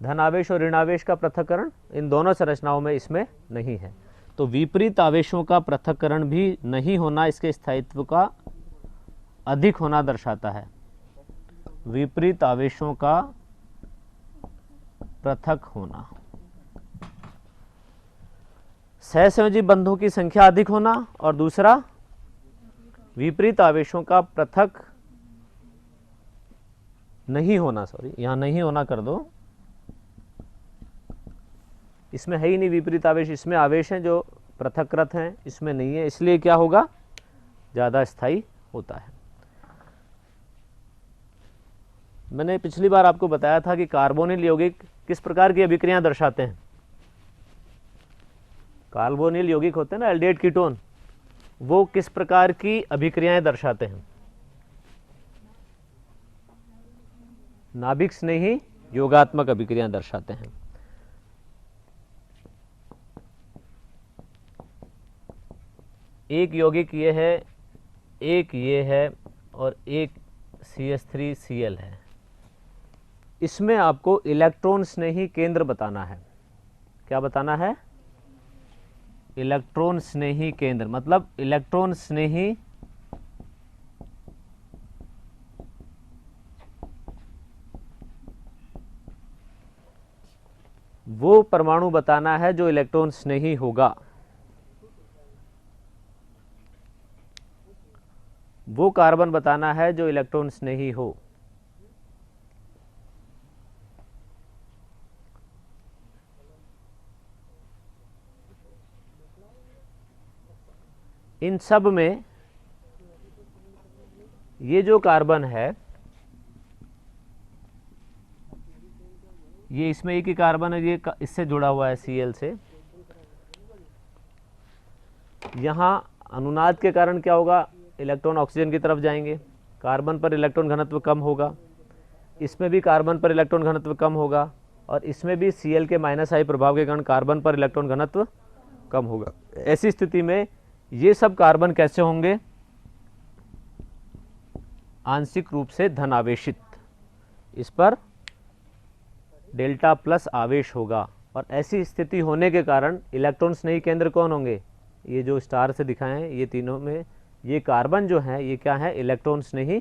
धनावेश और ऋणावेश का पृथक्करण इन दोनों संरचनाओं में इसमें नहीं है। तो विपरीत आवेशों का पृथक्करण भी नहीं होना इसके स्थायित्व का अधिक होना दर्शाता है। विपरीत आवेशों का पृथक होना, सहसंयोजी बंधों की संख्या अधिक होना, और दूसरा विपरीत आवेशों का पृथक नहीं होना, सॉरी यहां नहीं होना कर दो, इसमें है ही नहीं विपरीत आवेश, इसमें आवेश हैं जो पृथकृत हैं, इसमें नहीं है, इसलिए क्या होगा, ज़्यादा स्थायी होता है। मैंने पिछली बार आपको बताया था कि कार्बोनिल यौगिक किस प्रकार की अभिक्रियाएं दर्शाते हैं। कार्बोनिल यौगिक होते हैं ना, एल्डिहाइड कीटोन, वो किस प्रकार की अभिक्रियाएं दर्शाते हैं? नाभिक स्नेही योगात्मक अभिक्रियाएं दर्शाते हैं। एक यौगिक ये है, एक ये है और एक CH3Cl है। इसमें आपको इलेक्ट्रॉन स्नेही केंद्र बताना है। क्या बताना है? इलेक्ट्रॉन स्नेही केंद्र, मतलब इलेक्ट्रॉन स्नेही वो परमाणु बताना है जो इलेक्ट्रॉन स्नेही होगा। वो कार्बन बताना है जो इलेक्ट्रॉन स्नेही हो। इन सब में ये जो कार्बन है, ये इसमें एक ही कार्बन है, ये इससे जुड़ा हुआ है Cl से। यहाँ अनुनाद के कारण क्या होगा? इलेक्ट्रॉन ऑक्सीजन की तरफ जाएंगे, कार्बन पर इलेक्ट्रॉन घनत्व कम होगा, इसमें भी कार्बन पर इलेक्ट्रॉन घनत्व कम होगा, और इसमें भी Cl के -I प्रभाव के कारण कार्बन पर इलेक्ट्रॉन घनत्व कम होगा। ऐसी स्थिति में ये सब कार्बन कैसे होंगे? आंशिक रूप से धन आवेशित। इस पर डेल्टा प्लस आवेश होगा, और ऐसी स्थिति होने के कारण इलेक्ट्रॉन स्नेही केंद्र कौन होंगे? ये जो स्टार से दिखाए हैं, ये तीनों में ये कार्बन जो है ये क्या है? इलेक्ट्रॉन स्नेही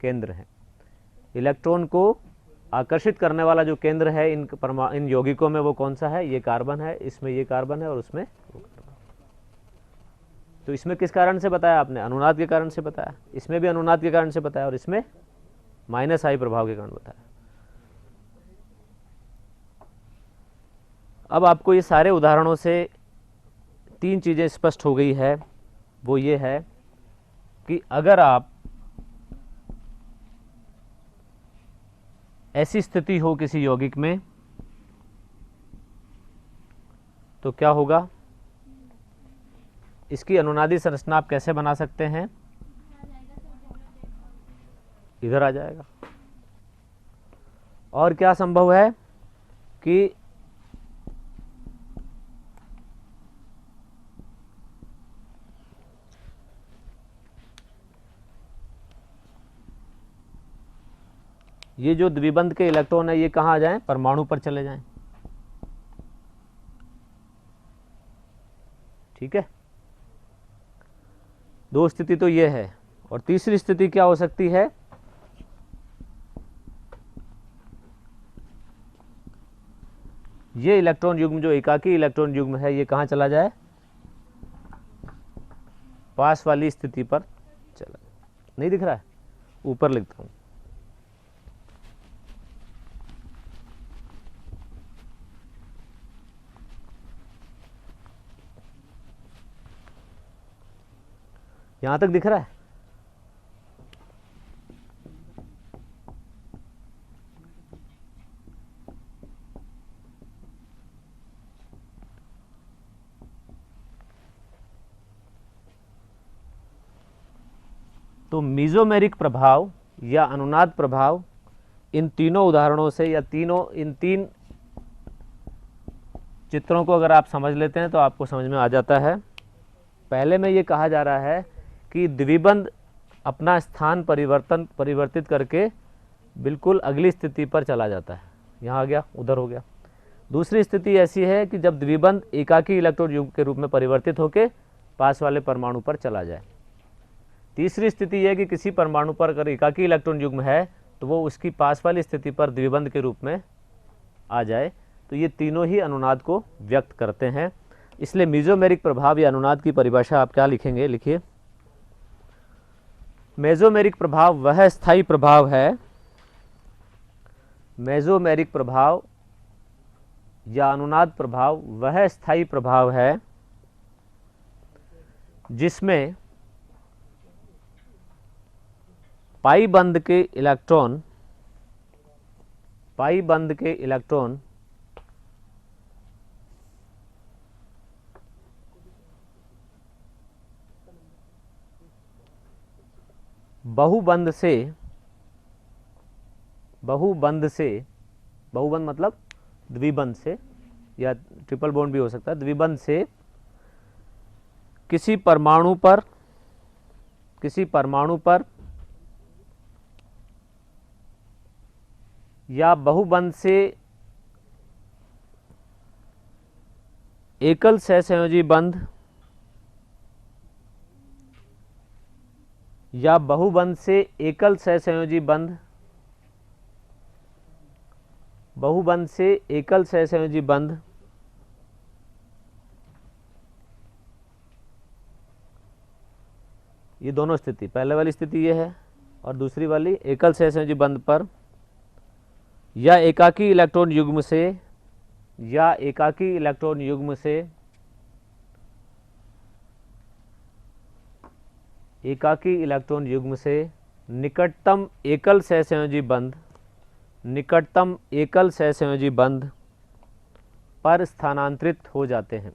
केंद्र है। इलेक्ट्रॉन को आकर्षित करने वाला जो केंद्र है इन यौगिकों में, वो कौन सा है? ये कार्बन है। इसमें ये कार्बन है और उसमें वो कार्बन। तो इसमें किस कारण से बताया आपने? अनुनाद के कारण से बताया। इसमें भी अनुनाद के कारण से बताया, और इसमें -I प्रभाव के कारण बताया। अब आपको ये सारे उदाहरणों से तीन चीज़ें स्पष्ट हो गई है। वो ये है कि अगर आप ऐसी स्थिति हो किसी यौगिक में तो क्या होगा? इसकी अनुनादी संरचना आप कैसे बना सकते हैं? इधर आ जाएगा। और क्या संभव है कि ये जो द्विबंध के इलेक्ट्रॉन है ये कहाँ आ जाएं? परमाणु पर चले जाएं। ठीक है, दो स्थिति तो ये है। और तीसरी स्थिति क्या हो सकती है? ये इलेक्ट्रॉन युग्म जो एकाकी इलेक्ट्रॉन युग्म है ये कहाँ चला जाए? पास वाली स्थिति पर चला। नहीं दिख रहा है? ऊपर लिखता हूं। यहां तक दिख रहा है? तो मीजोमेरिक प्रभाव या अनुनाद प्रभाव इन तीनों उदाहरणों से या इन तीन चित्रों को अगर आप समझ लेते हैं तो आपको समझ में आ जाता है। पहले में ये कहा जा रहा है कि द्विबंध अपना स्थान परिवर्तित करके बिल्कुल अगली स्थिति पर चला जाता है। यहाँ आ गया, उधर हो गया। दूसरी स्थिति ऐसी है कि जब द्विबंध एकाकी इलेक्ट्रॉन युग्म के रूप में परिवर्तित होकर पास वाले परमाणु पर चला जाए। तीसरी स्थिति यह कि किसी परमाणु पर अगर एकाकी इलेक्ट्रॉन युग्म है तो वो उसकी पास वाली स्थिति पर द्विबंध के रूप में आ जाए। तो ये तीनों ही अनुनाद को व्यक्त करते हैं। इसलिए मीजोमेरिक प्रभाव या अनुनाद की परिभाषा आप क्या लिखेंगे? लिखिए, मेसोमेरिक प्रभाव वह स्थायी प्रभाव है, मेसोमेरिक प्रभाव या अनुनाद प्रभाव वह स्थायी प्रभाव है जिसमें पाई बंध के इलेक्ट्रॉन बहुबंध से, बहुबंध मतलब द्विबंध से, या ट्रिपल बॉन्ड भी हो सकता है, द्विबंध से किसी परमाणु पर या बहुबंध से एकल सहसंयोजी बंध या बहुबंध से एकल सहसंयोजी बंध, बहुबंध से एकल सहसंयोजी बंध ये दोनों स्थिति, पहले वाली स्थिति ये है और दूसरी वाली एकल सहसंयोजी बंध पर या एकाकी इलेक्ट्रॉन युग्म से, या एकाकी इलेक्ट्रॉन युग्म से, एकाकी इलेक्ट्रॉन युग्म से निकटतम एकल सहसंयोजी बंध, निकटतम एकल सहसंयोजी बंध पर स्थानांतरित हो जाते हैं।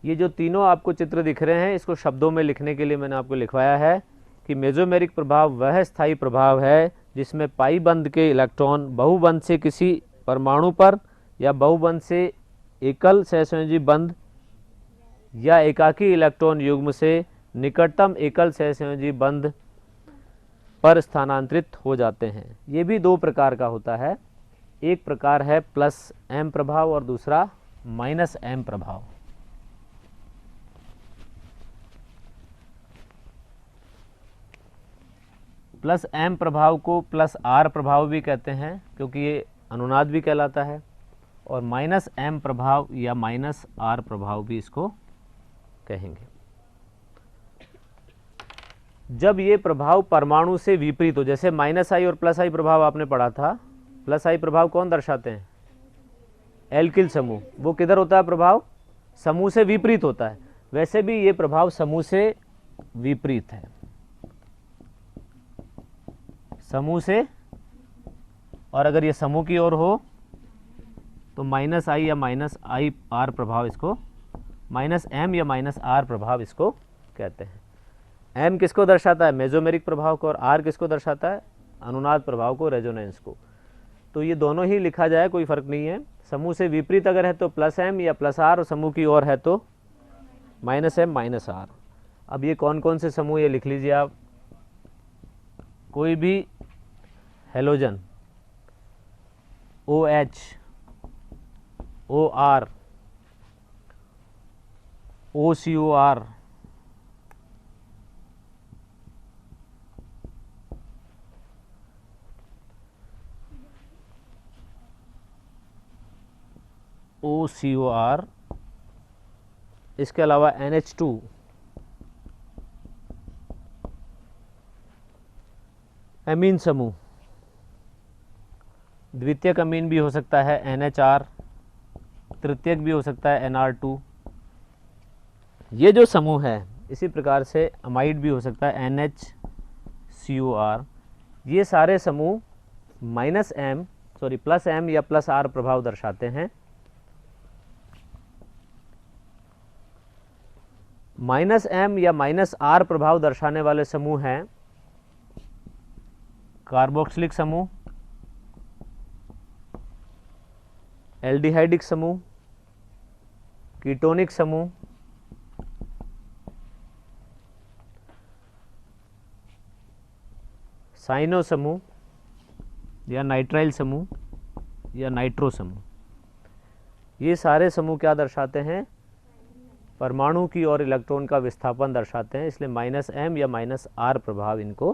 ये जो तीनों आपको चित्र दिख रहे हैं, इसको शब्दों में लिखने के लिए मैंने आपको लिखवाया है कि मेसोमेरिक प्रभाव वह स्थायी प्रभाव है जिसमें पाई बंध के इलेक्ट्रॉन बहुबंध से किसी परमाणु पर या बहुबंध से एकल सहसंयोजी बंध या एकाकी इलेक्ट्रॉन युग्म से निकटतम एकल सहसंयोजी बंध पर स्थानांतरित हो जाते हैं। ये भी दो प्रकार का होता है, एक प्रकार है प्लस एम प्रभाव और दूसरा माइनस एम प्रभाव। प्लस एम प्रभाव को प्लस आर प्रभाव भी कहते हैं क्योंकि ये अनुनाद भी कहलाता है, और माइनस एम प्रभाव या माइनस आर प्रभाव भी इसको कहेंगे। जब ये प्रभाव परमाणु से विपरीत हो, जैसे माइनस आई और प्लस आई प्रभाव आपने पढ़ा था, प्लस आई प्रभाव कौन दर्शाते हैं? एल्किल समूह। वो किधर होता है प्रभाव? समूह से विपरीत होता है। वैसे भी ये प्रभाव समूह से विपरीत है, समूह से, और अगर ये समूह की ओर हो तो माइनस आई या माइनस आई आर प्रभाव इसको, माइनस एम या माइनस आर प्रभाव इसको कहते हैं। एम किसको दर्शाता है? मेसोमेरिक प्रभाव को, और आर किसको दर्शाता है? अनुनाद प्रभाव को, रेजोनेंस को। तो ये दोनों ही लिखा जाए कोई फर्क नहीं है। समूह से विपरीत अगर है तो प्लस एम या प्लस आर, और समूह की ओर है तो माइनस एम माइनस आर। अब ये कौन कौन से समूह, ये लिख लीजिए आप। कोई भी halogen, OH, OR, OCOR, OCOR, इसके अलावा NH2, एमीन समूह, द्वितीयक अमीन भी हो सकता है NHR, तृतीयक भी हो सकता है NR2। ये जो समूह है, इसी प्रकार से अमाइड भी हो सकता है NHCOR। ये सारे समूह प्लस एम या प्लस आर प्रभाव दर्शाते हैं। माइनस एम या माइनस आर प्रभाव दर्शाने वाले समूह हैं कार्बोक्सिलिक समूह, एल्डिहाइडिक समूह, कीटोनिक समूह, साइनो समूह या नाइट्राइल समूह या नाइट्रो समूह। ये सारे समूह क्या दर्शाते हैं? परमाणु की ओर इलेक्ट्रॉन का विस्थापन दर्शाते हैं, इसलिए माइनस एम या माइनस आर प्रभाव इनको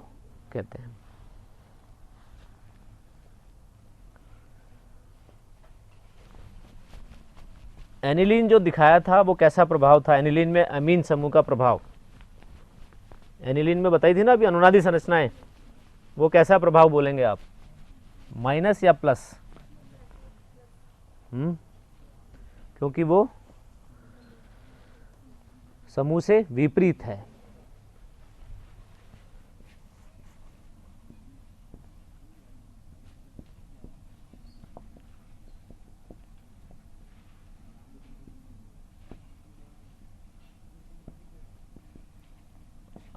कहते हैं। एनिलीन जो दिखाया था वो कैसा प्रभाव था? एनिलीन में अमीन समूह का प्रभाव, एनिलीन में बताई थी ना अभी अनुनादी संरचनाएं, वो कैसा प्रभाव बोलेंगे आप? माइनस या प्लस? क्योंकि वो समूह से विपरीत है।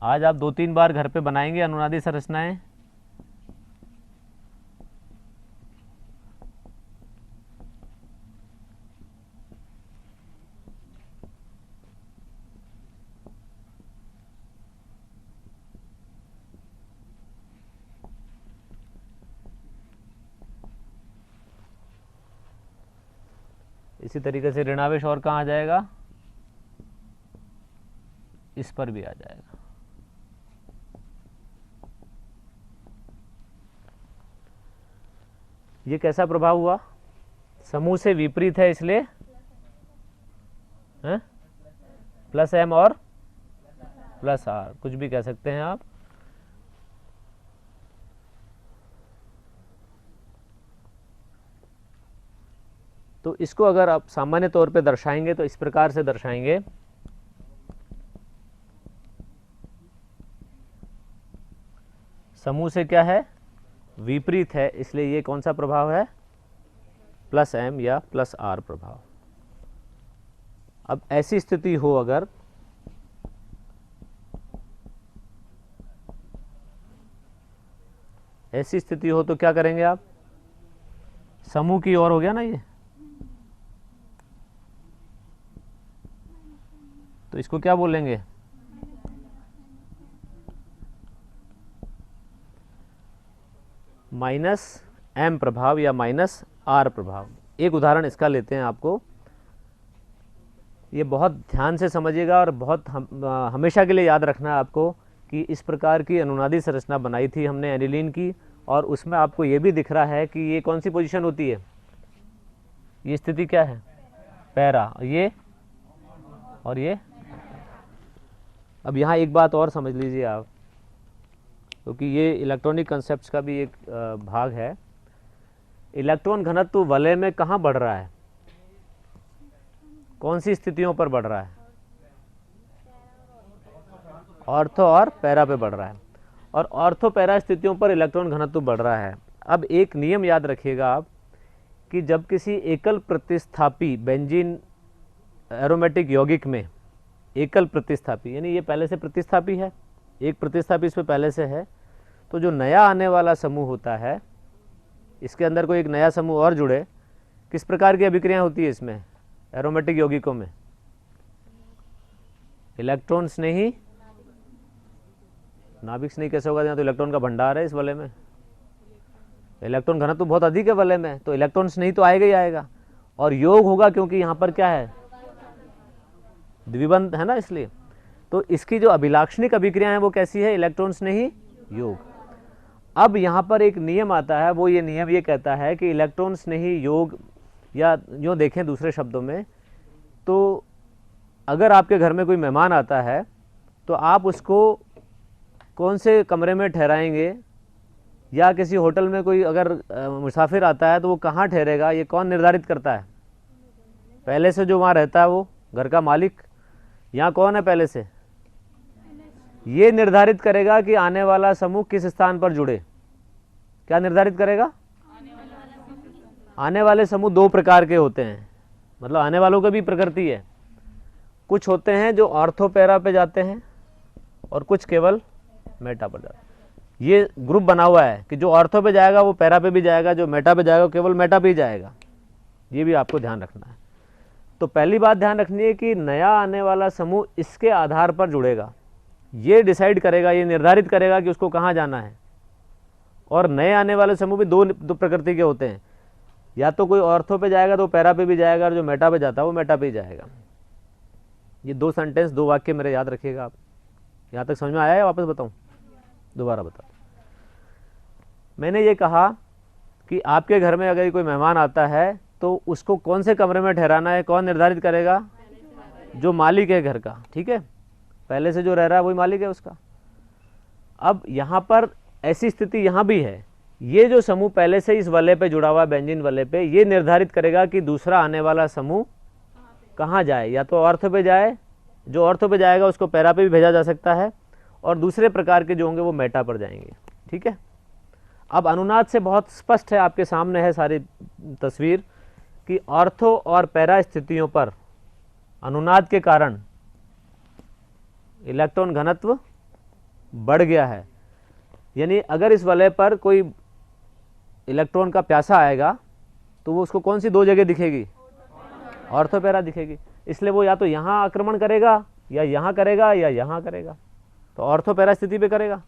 आज आप 2-3 बार घर पे बनाएंगे अनुनादी संरचनाएं। इसी तरीके से ऋणावेश और कहाँ आ जाएगा, इस पर भी आ जाएगा। ये कैसा प्रभाव हुआ, समूह से विपरीत है इसलिए प्लस एम और प्लस आर, कुछ भी कह सकते हैं आप। तो इसको अगर आप सामान्य तौर पे दर्शाएंगे तो इस प्रकार से दर्शाएंगे, समूह से क्या है, विपरीत है, इसलिए ये कौन सा प्रभाव है, प्लस एम या प्लस आर प्रभाव। अब ऐसी स्थिति हो, अगर ऐसी स्थिति हो तो क्या करेंगे आप, समूह की ओर हो गया ना ये, तो इसको क्या बोलेंगे, माइनस एम प्रभाव या माइनस आर प्रभाव। एक उदाहरण इसका लेते हैं आपको, ये बहुत ध्यान से समझिएगा और बहुत हमेशा के लिए याद रखना है आपको कि इस प्रकार की अनुनादी संरचना बनाई थी हमने एनिलीन की, और उसमें आपको ये भी दिख रहा है कि ये कौन सी पोजीशन होती है, ये स्थिति क्या है, पैरा, ये और ये। अब यहाँ एक बात और समझ लीजिए आप, क्योंकि ये इलेक्ट्रॉनिक कंसेप्ट्स का भी एक भाग है। इलेक्ट्रॉन घनत्व वलय में कहाँ बढ़ रहा है, कौन सी स्थितियों पर बढ़ रहा है, ऑर्थो और पैरा पे बढ़ रहा है, और ऑर्थो पैरा स्थितियों पर इलेक्ट्रॉन घनत्व बढ़ रहा है। अब एक नियम याद रखिएगा आप कि जब किसी एकल प्रतिस्थापी बेंजीन एरोमेटिक यौगिक में, एकल प्रतिस्थापी यानी ये पहले से प्रतिस्थापी है, एक प्रतिस्थापी इस पे पहले से है, तो जो नया आने वाला समूह होता है, इसके अंदर कोई एक नया समूह और जुड़े, किस प्रकार की अभिक्रिया होती है इसमें, एरोमेटिक यौगिकों में, इलेक्ट्रॉन स्नेही, नाभिक स्नेही कैसे होगा, यहाँ तो इलेक्ट्रॉन का भंडार है इस वलय में, इलेक्ट्रॉन घनत्व तो बहुत अधिक है वलय में, तो इलेक्ट्रॉन स्नेही तो आएगा ही आएगा, और योग होगा क्योंकि यहाँ पर क्या है, द्विबंध है ना, इसलिए तो इसकी जो अभिलाक्षणिक अभिक्रिया है वो कैसी है, इलेक्ट्रॉन स्नेही योग। अब यहाँ पर एक नियम आता है, वो ये नियम ये कहता है कि इलेक्ट्रॉन स्नेही योग, या जो देखें दूसरे शब्दों में, तो अगर आपके घर में कोई मेहमान आता है तो आप उसको कौन से कमरे में ठहराएंगे, या किसी होटल में कोई अगर मुसाफिर आता है तो वो कहाँ ठहरेगा, ये कौन निर्धारित करता है, पहले से जो वहाँ रहता है वो घर का मालिक, यहाँ कौन है पहले से, ये निर्धारित करेगा कि आने वाला समूह किस स्थान पर जुड़े। क्या निर्धारित करेगा, आने वाले समूह दो प्रकार के होते हैं, मतलब आने वालों की भी प्रकृति है, कुछ होते हैं जो ऑर्थो पैरा पे जाते हैं और कुछ केवल मेटा पर जाते हैं। ये ग्रुप बना हुआ है कि जो ऑर्थो पे जाएगा वो पैरा पे भी जाएगा, जो मेटा पे जाएगा वो केवल मेटा पे ही जाएगा, ये भी आपको ध्यान रखना है। तो पहली बात ध्यान रखनी है कि नया आने वाला समूह इसके आधार पर जुड़ेगा, ये डिसाइड करेगा, ये निर्धारित करेगा कि उसको कहाँ जाना है। और नए आने वाले समूह भी दो प्रकृति के होते हैं, या तो कोई ऑर्थो पे जाएगा तो पैरा पे भी जाएगा, और जो मेटा पे जाता है वो मेटा पे ही जाएगा। ये दो सेंटेंस, दो वाक्य मेरे याद रखिएगा आप। यहाँ तक समझ में आया है, वापस बताऊँ, दोबारा बता। मैंने ये कहा कि आपके घर में अगर कोई मेहमान आता है तो उसको कौन से कमरे में ठहराना है, कौन निर्धारित करेगा, जो मालिक है घर का, ठीक है, पहले से जो रह रहा है वही मालिक है उसका। अब यहाँ पर ऐसी स्थिति यहाँ भी है, ये जो समूह पहले से इस वलय पे जुड़ा हुआ, बेंजीन वलय पे, ये निर्धारित करेगा कि दूसरा आने वाला समूह कहाँ जाए, या तो ऑर्थो पे जाए, जो ऑर्थो पे जाएगा उसको पैरा पे भी भेजा जा सकता है, और दूसरे प्रकार के जो होंगे वो मेटा पर जाएंगे, ठीक है। अब अनुनाद से बहुत स्पष्ट है, आपके सामने है सारी तस्वीर, कि ऑर्थो और पैरा स्थितियों पर अनुनाद के कारण इलेक्ट्रॉन घनत्व बढ़ गया है। यानी अगर इस वलय पर कोई इलेक्ट्रॉन का प्यासा आएगा तो वो उसको कौन सी दो जगह दिखेगी, ऑर्थो पैरा दिखेगी। इसलिए वो या तो यहाँ आक्रमण करेगा या यहाँ करेगा या यहाँ करेगा, तो ऑर्थो पैरा स्थिति पे करेगा।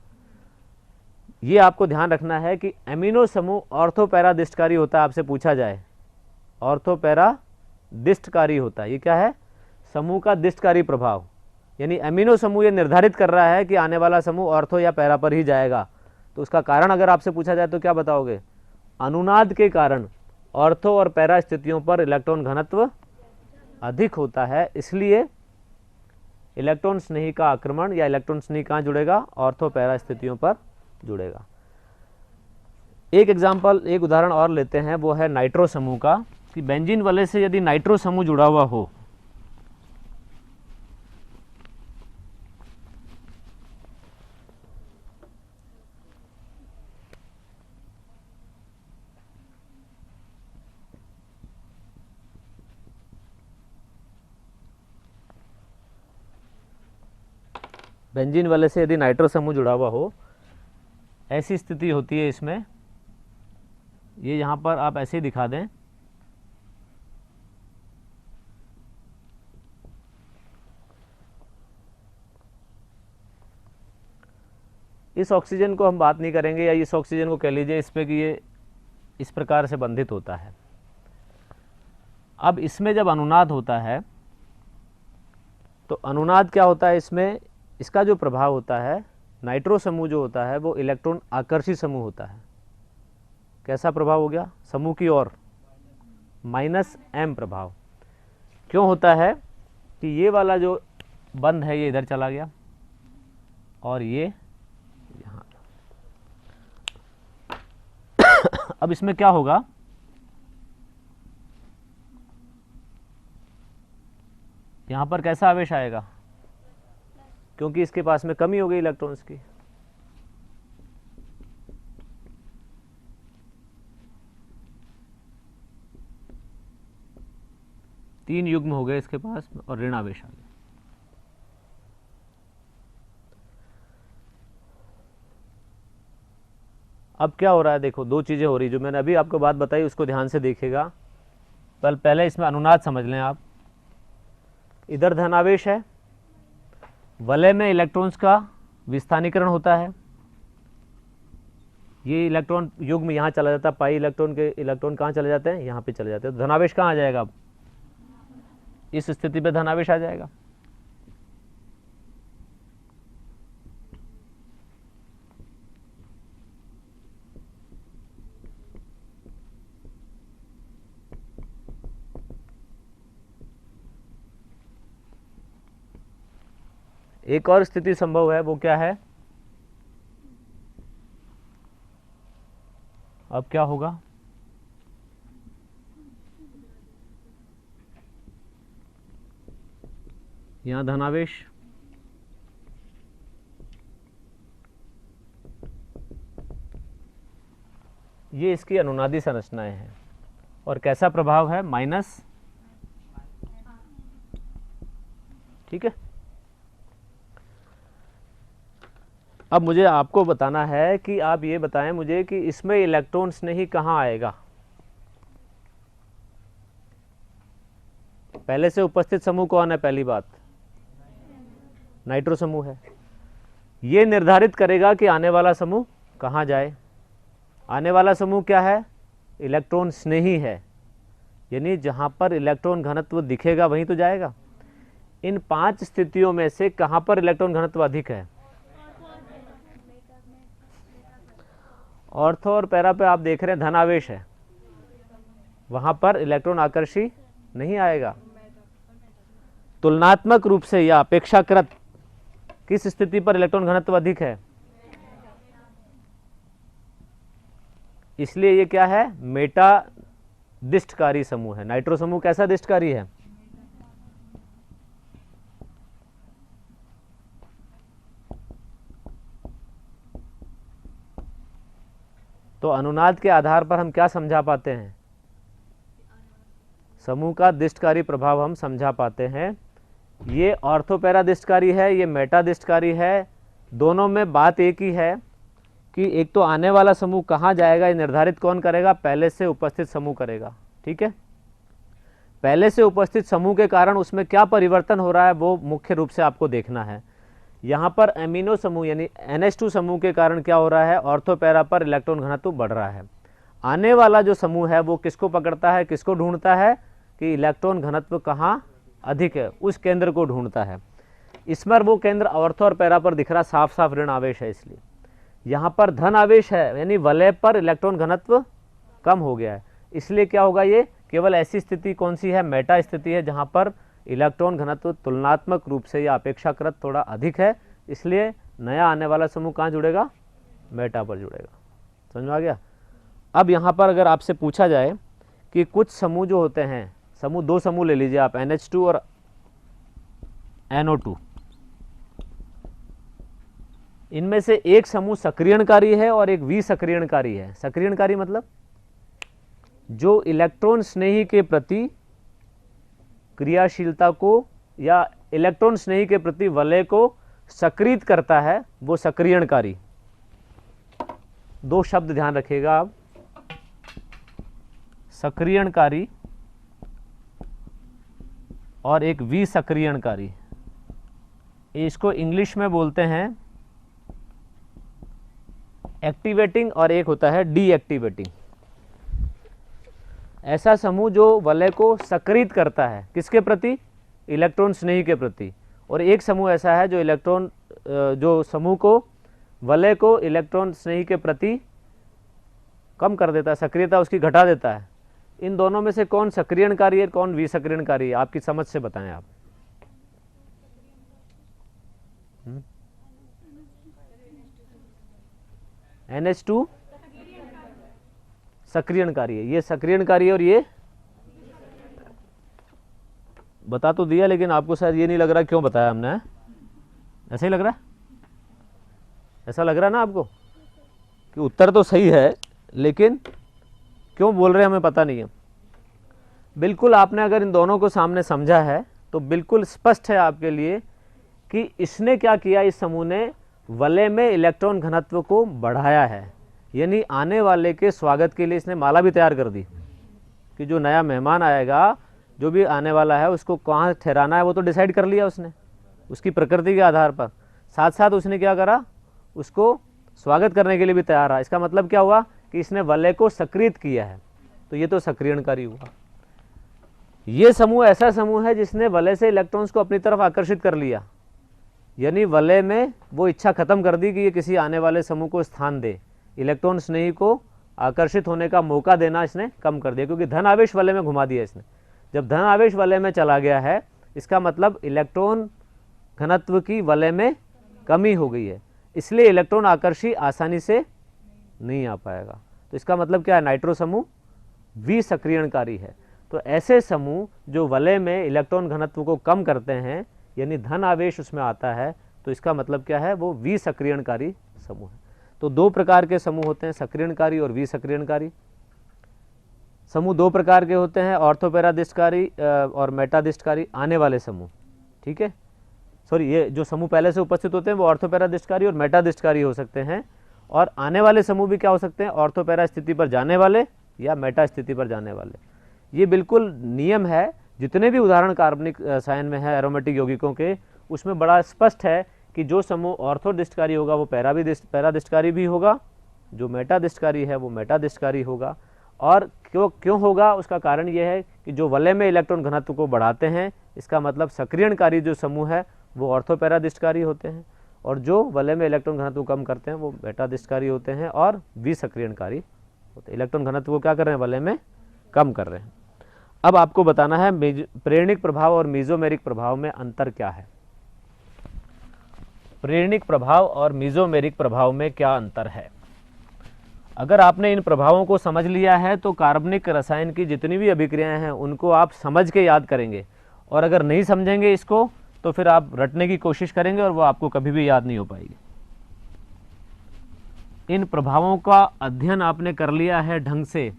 ये आपको ध्यान रखना है कि एमिनो समूह ऑर्थो पैरा दिष्टकारी होता है। आपसे पूछा जाए ऑर्थो पैरा दिष्टकारी होता है, ये क्या है, समूह का दिष्टकारी प्रभाव। यानी एमिनो समूह ये निर्धारित कर रहा है कि आने वाला समूह ऑर्थो या पैरा पर ही जाएगा। तो उसका कारण अगर आपसे पूछा जाए तो क्या बताओगे, अनुनाद के कारण ऑर्थो और पैरा स्थितियों पर इलेक्ट्रॉन घनत्व अधिक होता है, इसलिए इलेक्ट्रॉन स्नेही का आक्रमण या इलेक्ट्रॉन स्नेही कहाँ जुड़ेगा, ऑर्थो पैरा स्थितियों पर जुड़ेगा। एक एग्जाम्पल, एक उदाहरण और लेते हैं, वो है नाइट्रो समूह का, कि बेंजीन वलय से यदि नाइट्रो समूह जुड़ा हुआ हो बेंजीन वाले से यदि नाइट्रो समूह जुड़ा हुआ हो, ऐसी स्थिति होती है इसमें, ये यहाँ पर आप ऐसे ही दिखा दें, इस ऑक्सीजन को हम बात नहीं करेंगे, या इस ऑक्सीजन को कह लीजिए इस पे कि ये इस प्रकार से बंधित होता है। अब इसमें जब अनुनाद होता है तो अनुनाद क्या होता है, इसमें इसका जो प्रभाव होता है, नाइट्रो समूह जो होता है वो इलेक्ट्रॉन आकर्षी समूह होता है। कैसा प्रभाव हो गया, समूह की ओर -m प्रभाव। क्यों होता है कि ये वाला जो बंध है ये इधर चला गया और ये यहाँ। अब इसमें क्या होगा, यहाँ पर कैसा आवेश आएगा, क्योंकि इसके पास में कमी हो गई इलेक्ट्रॉन्स की। तीन युग्म हो गए इसके पास और ऋण आवेश आ गया। अब क्या हो रहा है, देखो दो चीजें हो रही, जो मैंने अभी आपको बात बताई उसको ध्यान से देखिएगा। पहले इसमें अनुनाद समझ लें आप। इधर धनावेश है, वलय में इलेक्ट्रॉन्स का विस्थानीकरण होता है, ये इलेक्ट्रॉन युग्म यहाँ चला जाता है, पाई इलेक्ट्रॉन के इलेक्ट्रॉन कहाँ चले जाते हैं, यहाँ पे चले जाते हैं। तो धनावेश कहाँ आ जाएगा, अब इस स्थिति पे धनावेश आ जाएगा। एक और स्थिति संभव है, वो क्या है, अब क्या होगा, यहां धनावेश, ये इसकी अनुनादी संरचनाएं हैं और कैसा प्रभाव है, माइनस, ठीक है। अब मुझे आपको बताना है कि आप ये बताएं मुझे कि इसमें इलेक्ट्रॉन्स नहीं कहाँ आएगा, पहले से उपस्थित समूह कौन है, पहली बात नाइट्रो समूह है। ये निर्धारित करेगा कि आने वाला समूह कहाँ जाए। आने वाला समूह क्या है, इलेक्ट्रॉन स्नेही है, यानी जहाँ पर इलेक्ट्रॉन घनत्व दिखेगा वहीं तो जाएगा। इन 5 स्थितियों में से कहाँ पर इलेक्ट्रॉन घनत्व अधिक है, ऑर्थो और पैरा पे आप देख रहे हैं धनावेश है, वहां पर इलेक्ट्रॉन आकर्षी नहीं आएगा। तुलनात्मक रूप से या अपेक्षाकृत किस स्थिति पर इलेक्ट्रॉन घनत्व अधिक है, इसलिए ये क्या है, मेटा दिष्टकारी समूह है। नाइट्रो समूह कैसा दिष्टकारी है, तो अनुनाद के आधार पर हम क्या समझा पाते हैं, समूह का दिष्टकारी प्रभाव हम समझा पाते हैं। ये ऑर्थो पैरा दिष्टकारी है, ये मेटा दिष्टकारी है, दोनों में बात एक ही है कि एक तो आने वाला समूह कहाँ जाएगा ये निर्धारित कौन करेगा, पहले से उपस्थित समूह करेगा। ठीक है, पहले से उपस्थित समूह के कारण उसमें क्या परिवर्तन हो रहा है वो मुख्य रूप से आपको देखना है। यहाँ पर एमिनो समूह यानी NH2 समूह के कारण क्या हो रहा है, ऑर्थो पैरा पर इलेक्ट्रॉन घनत्व बढ़ रहा है। आने वाला जो समूह है वो किसको पकड़ता है, किसको ढूंढता है कि इलेक्ट्रॉन घनत्व कहाँ अधिक है, उस केंद्र को ढूंढता है। इसमें वो केंद्र ऑर्थो और पैरा पर दिख रहा, साफ साफ ऋण आवेश है, इसलिए यहाँ पर धन आवेश है, यानी वलय पर इलेक्ट्रॉन घनत्व कम हो गया है। इसलिए क्या होगा, ये केवल ऐसी स्थिति कौन सी है, मेटा स्थिति है, जहाँ पर इलेक्ट्रॉन घनत्व तुलनात्मक रूप से या अपेक्षाकृत थोड़ा अधिक है। इसलिए नया आने वाला समूह कहाँ जुड़ेगा, मेटा पर जुड़ेगा। समझ में आ गया। अब यहाँ पर अगर आपसे पूछा जाए कि कुछ समूह जो होते हैं, समूह दो समूह ले लीजिए आप, NH2 और NO2, इनमें से एक समूह सक्रियणकारी है और एक विसक्रियणकारी है। सक्रियणकारी मतलब जो इलेक्ट्रॉन स्नेही के प्रति क्रियाशीलता को या इलेक्ट्रॉन स्नेही के प्रति वलय को सक्रिय करता है, वो सक्रियणकारी। दो शब्द ध्यान रखिएगा आप, सक्रियणकारी और एक विसक्रियणकारी। इसको इंग्लिश में बोलते हैं एक्टिवेटिंग और एक होता है डीएक्टिवेटिंग। ऐसा समूह जो वलय को सक्रिय करता है, किसके प्रति, इलेक्ट्रॉन स्नेही के प्रति। और एक समूह ऐसा है जो इलेक्ट्रॉन जो समूह को वलय को इलेक्ट्रॉन स्नेही के प्रति कम कर देता है, सक्रियता उसकी घटा देता है। इन दोनों में से कौन सक्रियणकारी है, कौन विसक्रियणकारी है, आपकी समझ से बताएं आप। NH2 सक्रियणकारी है, ये सक्रियणकारी है और ये बता तो दिया, लेकिन आपको शायद ये नहीं लग रहा क्यों बताया हमने। ऐसा ही लग रहा है, ऐसा लग रहा है ना आपको कि उत्तर तो सही है लेकिन क्यों बोल रहे हैं हमें पता नहीं है। बिल्कुल आपने अगर इन दोनों को सामने समझा है तो बिल्कुल स्पष्ट है आपके लिए कि इसने क्या किया, इस समूह ने वलय में इलेक्ट्रॉन घनत्व को बढ़ाया है। यानी आने वाले के स्वागत के लिए इसने माला भी तैयार कर दी कि जो नया मेहमान आएगा, जो भी आने वाला है, उसको कहाँ ठहराना है वो तो डिसाइड कर लिया उसने उसकी प्रकृति के आधार पर। साथ साथ उसने क्या करा, उसको स्वागत करने के लिए भी तैयार रहा। इसका मतलब क्या हुआ कि इसने वलय को सक्रिय किया है, तो ये तो सक्रियणकारी हुआ। ये समूह ऐसा समूह है जिसने वलय से इलेक्ट्रॉन्स को अपनी तरफ आकर्षित कर लिया, यानी वलय में वो इच्छा खत्म कर दी कि ये किसी आने वाले समूह को स्थान दे। इलेक्ट्रॉन स्नेही को आकर्षित होने का मौका देना इसने कम कर दिया, क्योंकि धन आवेश वलय में घुमा दिया इसने। जब धन आवेश वलय में चला गया है, इसका मतलब इलेक्ट्रॉन घनत्व की वलय में कमी हो गई है, इसलिए इलेक्ट्रॉन आकर्षी आसानी से नहीं आ पाएगा। तो इसका मतलब क्या है, नाइट्रो समूह विसक्रियणकारी है। तो ऐसे समूह जो वलय में इलेक्ट्रॉन घनत्व को कम करते हैं, यानी धन आवेश उसमें आता है, तो इसका मतलब क्या है, वो विसक्रियणकारी समूह है। तो दो प्रकार के समूह होते हैं, सक्रियणकारी और विसक्रियणकारी। समूह दो प्रकार के होते हैं, ऑर्थोपैरादिष्टकारी और मेटादिष्टकारी आने वाले समूह। ठीक है, सॉरी, ये जो समूह पहले से उपस्थित होते हैं वो ऑर्थोपैरादिष्टकारी और मेटादिष्टकारी हो सकते हैं, और आने वाले समूह भी क्या हो सकते हैं, ऑर्थोपैरा स्थिति पर जाने वाले या मेटा स्थिति पर जाने वाले। ये बिल्कुल नियम है, जितने भी उदाहरण कार्बनिक रसायन में है एरोमेटिक यौगिकों के, उसमें बड़ा स्पष्ट है कि जो समूह ऑर्थोडिष्टकारी होगा वो पैरादिष्टकारी भी होगा, जो मेटादिष्टकारी है वो मेटादिष्टकारी होगा। और क्यों होगा, उसका कारण ये है कि जो वलय में इलेक्ट्रॉन घनत्व को बढ़ाते हैं, इसका मतलब सक्रियणकारी जो समूह है वो ऑर्थोपैरादिष्टकारी होते हैं, और जो वलय में इलेक्ट्रॉन घनत्व कम करते हैं वो मेटादिष्टकारी होते हैं और विसक्रियणकारी होते हैं। इलेक्ट्रॉन घनत्व को क्या कर रहे हैं, वलय में कम कर रहे हैं। अब आपको बताना है प्रेरणिक प्रभाव और मीजोमेरिक प्रभाव में अंतर क्या है। प्रेरणिक प्रभाव और मीजोमेरिक प्रभाव में क्या अंतर है। अगर आपने इन प्रभावों को समझ लिया है तो कार्बनिक रसायन की जितनी भी अभिक्रियाएं हैं उनको आप समझ के याद करेंगे, और अगर नहीं समझेंगे इसको तो फिर आप रटने की कोशिश करेंगे और वो आपको कभी भी याद नहीं हो पाएगी। इन प्रभावों का अध्ययन आपने कर लिया है ढंग से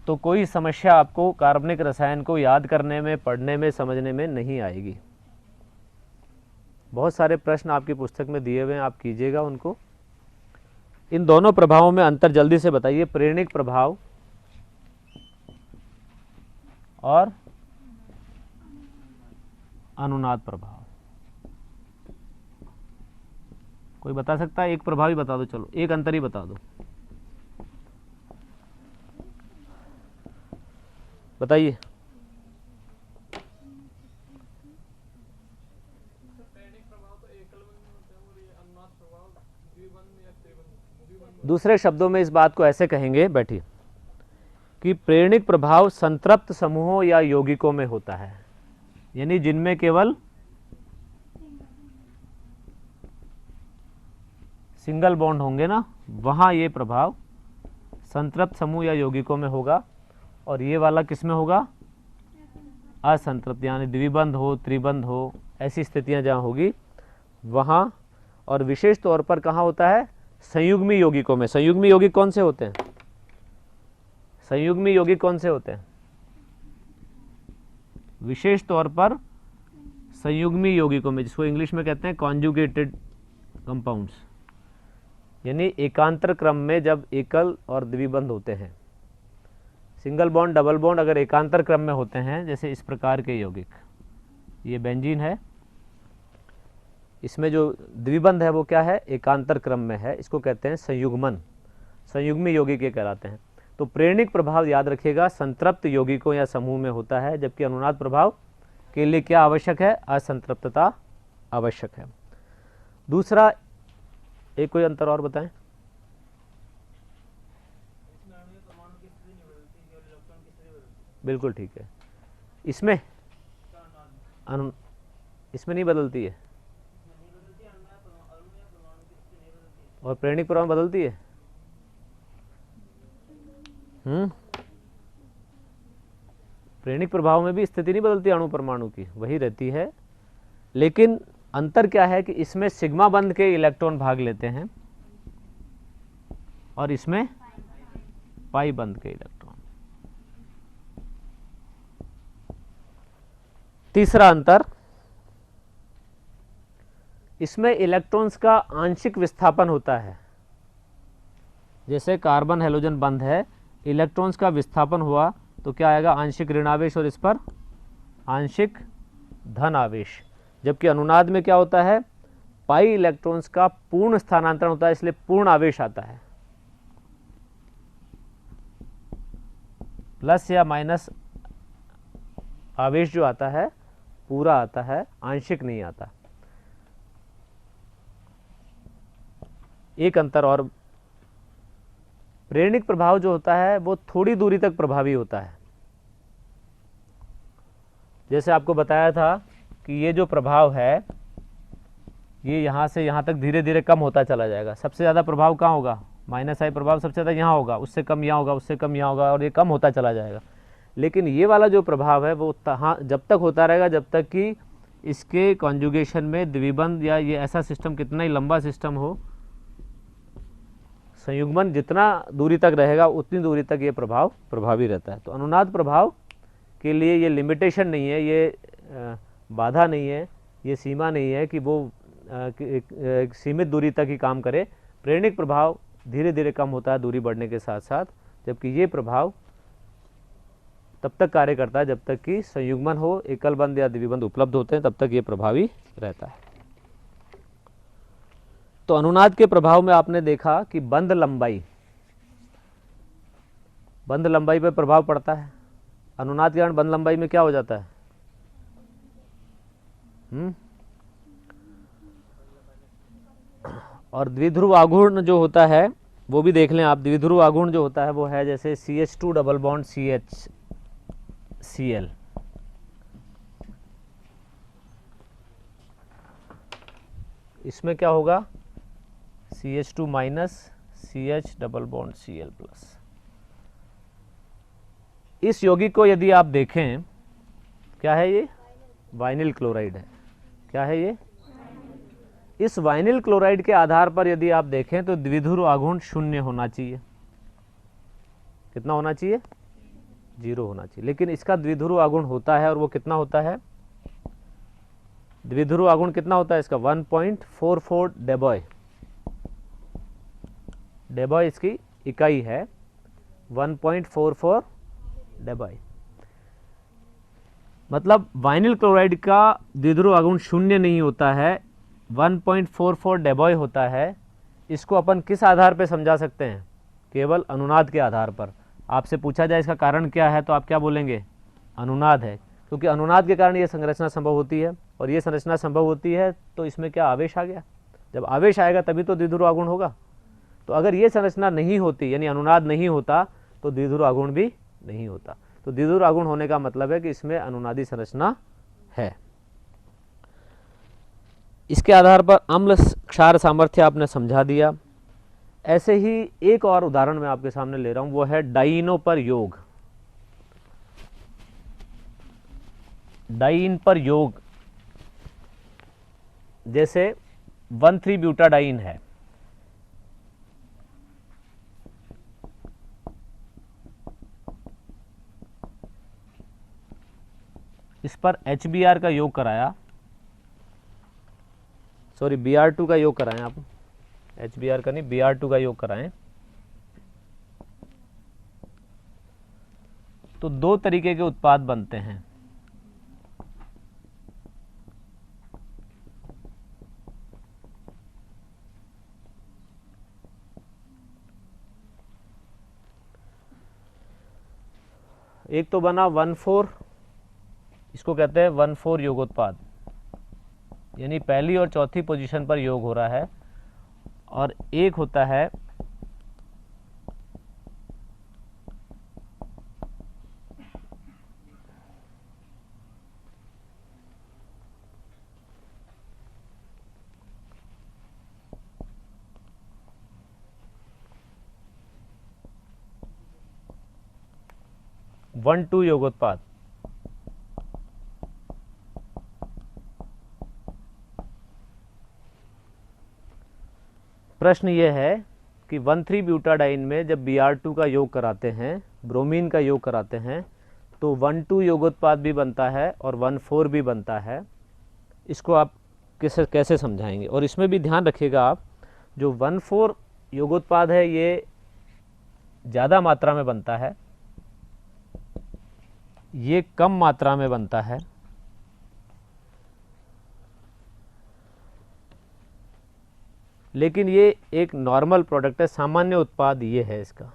तो कोई समस्या आपको कार्बनिक रसायन को याद करने में, पढ़ने में, समझने में नहीं आएगी। बहुत सारे प्रश्न आपकी पुस्तक में दिए हुए हैं, आप कीजिएगा उनको। इन दोनों प्रभावों में अंतर जल्दी से बताइए, प्रेरणिक प्रभाव और अनुनाद प्रभाव। कोई बता सकता है? एक प्रभाव ही बता दो, चलो एक अंतर ही बता दो, बताइए। दूसरे शब्दों में इस बात को ऐसे कहेंगे, बैठिए, कि प्रेरणिक प्रभाव संतृप्त समूहों या यौगिकों में होता है, यानी जिनमें केवल सिंगल बॉन्ड होंगे ना, वहां ये प्रभाव संतृप्त समूह या यौगिकों में होगा। और ये वाला किस में होगा? असंतृप्त, यानी द्विबंध हो, त्रिबंध हो, ऐसी स्थितियां जहां होगी वहां। और विशेष तौर पर कहां होता है? संयुग्मी यौगिकों में। संयुग्मी यौगिक कौन से होते हैं? संयुग्मी यौगिक कौन से होते हैं? विशेष तौर पर संयुग्मी यौगिकों में, जिसको इंग्लिश में कहते हैं कॉन्जुगेटेड कंपाउंड्स, यानी एकांतर क्रम में जब एकल और द्विबंध होते हैं। सिंगल बॉन्ड, डबल बॉन्ड अगर एकांतर क्रम में होते हैं, जैसे इस प्रकार के यौगिक, ये बेंजीन है, इसमें जो द्विबंध है वो क्या है? एकांतर क्रम में है, इसको कहते हैं संयुग्मन, संयुग्मी यौगिक ये कहलाते हैं। तो प्रेरणिक प्रभाव याद रखिएगा संतृप्त यौगिकों या समूह में होता है, जबकि अनुनाद प्रभाव के लिए क्या आवश्यक है? असंतृप्तता आवश्यक है। दूसरा, एक कोई अंतर और बताएं। बिल्कुल ठीक है। इसमें इसमें नहीं बदलती है, और प्रेरणिक प्रभाव में बदलती है। प्रेरणिक प्रभाव में भी स्थिति नहीं बदलती अणु परमाणु की, वही रहती है। लेकिन अंतर क्या है कि इसमें सिग्मा बंध के इलेक्ट्रॉन भाग लेते हैं और इसमें पाई बंध के इलेक्ट्रॉन। तीसरा अंतर, इसमें इलेक्ट्रॉन्स का आंशिक विस्थापन होता है। जैसे कार्बन हैलोजन बंध है, इलेक्ट्रॉन्स का विस्थापन हुआ तो क्या आएगा? आंशिक ऋणावेश, और इस पर आंशिक धन आवेश। जबकि अनुनाद में क्या होता है? पाई इलेक्ट्रॉन्स का पूर्ण स्थानांतरण होता है, इसलिए पूर्ण आवेश आता है। प्लस या माइनस आवेश जो आता है पूरा आता है, आंशिक नहीं आता। एक अंतर और, प्रेरणिक प्रभाव जो होता है वो थोड़ी दूरी तक प्रभावी होता है। जैसे आपको बताया था कि ये जो प्रभाव है ये यहाँ से यहाँ तक धीरे धीरे कम होता चला जाएगा। सबसे ज़्यादा प्रभाव कहाँ होगा? माइनस आई प्रभाव सबसे ज़्यादा यहाँ होगा, उससे कम यहाँ होगा, उससे कम यहाँ होगा, और ये कम होता चला जाएगा। लेकिन ये वाला जो प्रभाव है वो जब तक होता रहेगा जब तक कि इसके कॉन्जुगेशन में द्विबंध या ये ऐसा सिस्टम कितना ही लंबा सिस्टम हो, संयुग्मन जितना दूरी तक रहेगा उतनी दूरी तक ये प्रभाव प्रभावी रहता है। तो अनुनाद प्रभाव के लिए ये लिमिटेशन नहीं है, ये बाधा नहीं है, ये सीमा नहीं है कि वो एक सीमित दूरी तक ही काम करे। प्रेरणिक प्रभाव धीरे धीरे कम होता है दूरी बढ़ने के साथ साथ, जबकि ये प्रभाव तब तक कार्य करता है जब तक कि संयुग्मन हो, एकल बंध या द्विबंध उपलब्ध होते हैं, तब तक ये प्रभावी रहता है। तो अनुनाद के प्रभाव में आपने देखा कि बंध लंबाई पर प्रभाव पड़ता है। अनुनाद के कारण बंध लंबाई में क्या हो जाता है? और द्विध्रुव आघूर्ण जो होता है वो भी देख लें आप। द्विध्रुव आघूर्ण जो होता है वो है जैसे CH2 डबल बॉन्ड CHCl, इसमें क्या होगा? CH2 minus CH double bond Cl plus. इस यौगिक को यदि आप देखें, क्या है ये? वाइनिल क्लोराइड है। क्या है ये? इस वाइनिल क्लोराइड के आधार पर यदि आप देखें तो द्विध्रुव आघूर्ण 0 होना चाहिए। कितना होना चाहिए? 0 होना चाहिए। लेकिन इसका द्विध्रुव आघूर्ण होता है, और वो कितना होता है? द्विध्रुव आघूर्ण कितना होता है इसका 1.44 डेबॉय, डेबॉय इसकी इकाई है 1.44 डेबॉय। मतलब वाइनिल क्लोराइड का द्विध्रुव आघूर्ण शून्य नहीं होता है, 1.44 डेबॉय होता है। इसको अपन किस आधार पर समझा सकते हैं? केवल अनुनाद के आधार पर। आपसे पूछा जाए इसका कारण क्या है तो आप क्या बोलेंगे? अनुनाद है, क्योंकि अनुनाद के कारण ये संरचना संभव होती है, और ये संरचना संभव होती है तो इसमें क्या आवेश आ गया? जब आवेश आएगा तभी तो द्विध्रुव आघूर्ण होगा। तो अगर ये संरचना नहीं होती, यानी अनुनाद नहीं होता, तो द्विध्रुव आघूर्ण भी नहीं होता। तो द्विध्रुव आघूर्ण होने का मतलब है कि इसमें अनुनादी संरचना है। इसके आधार पर अम्ल क्षार सामर्थ्य आपने समझा दिया। ऐसे ही एक और उदाहरण मैं आपके सामने ले रहा हूं, वो है डाइनों पर योग। डाइन पर योग, जैसे 1,3-ब्यूटाडाइन है, इस पर HBr का योग कराया, सॉरी Br2 का योग कराएं आप, HBr का नहीं Br2 का योग कराएं, तो दो तरीके के उत्पाद बनते हैं। एक तो बना 1,4, इसको कहते हैं 1,4 योगोत्पाद, यानी पहली और चौथी पोजीशन पर योग हो रहा है। और एक होता है 1,2 योगोत्पाद। प्रश्न यह है कि 1,3-ब्यूटाडाइन में जब Br2 का योग कराते हैं, ब्रोमीन का योग कराते हैं, तो 1,2 योगोत्पाद भी बनता है और 1,4 भी बनता है। इसको आप कैसे समझाएंगे? और इसमें भी ध्यान रखिएगा आप, जो 1,4 योगोत्पाद है ये ज़्यादा मात्रा में बनता है, ये कम मात्रा में बनता है। लेकिन ये एक नॉर्मल प्रोडक्ट है, सामान्य उत्पाद ये है इसका।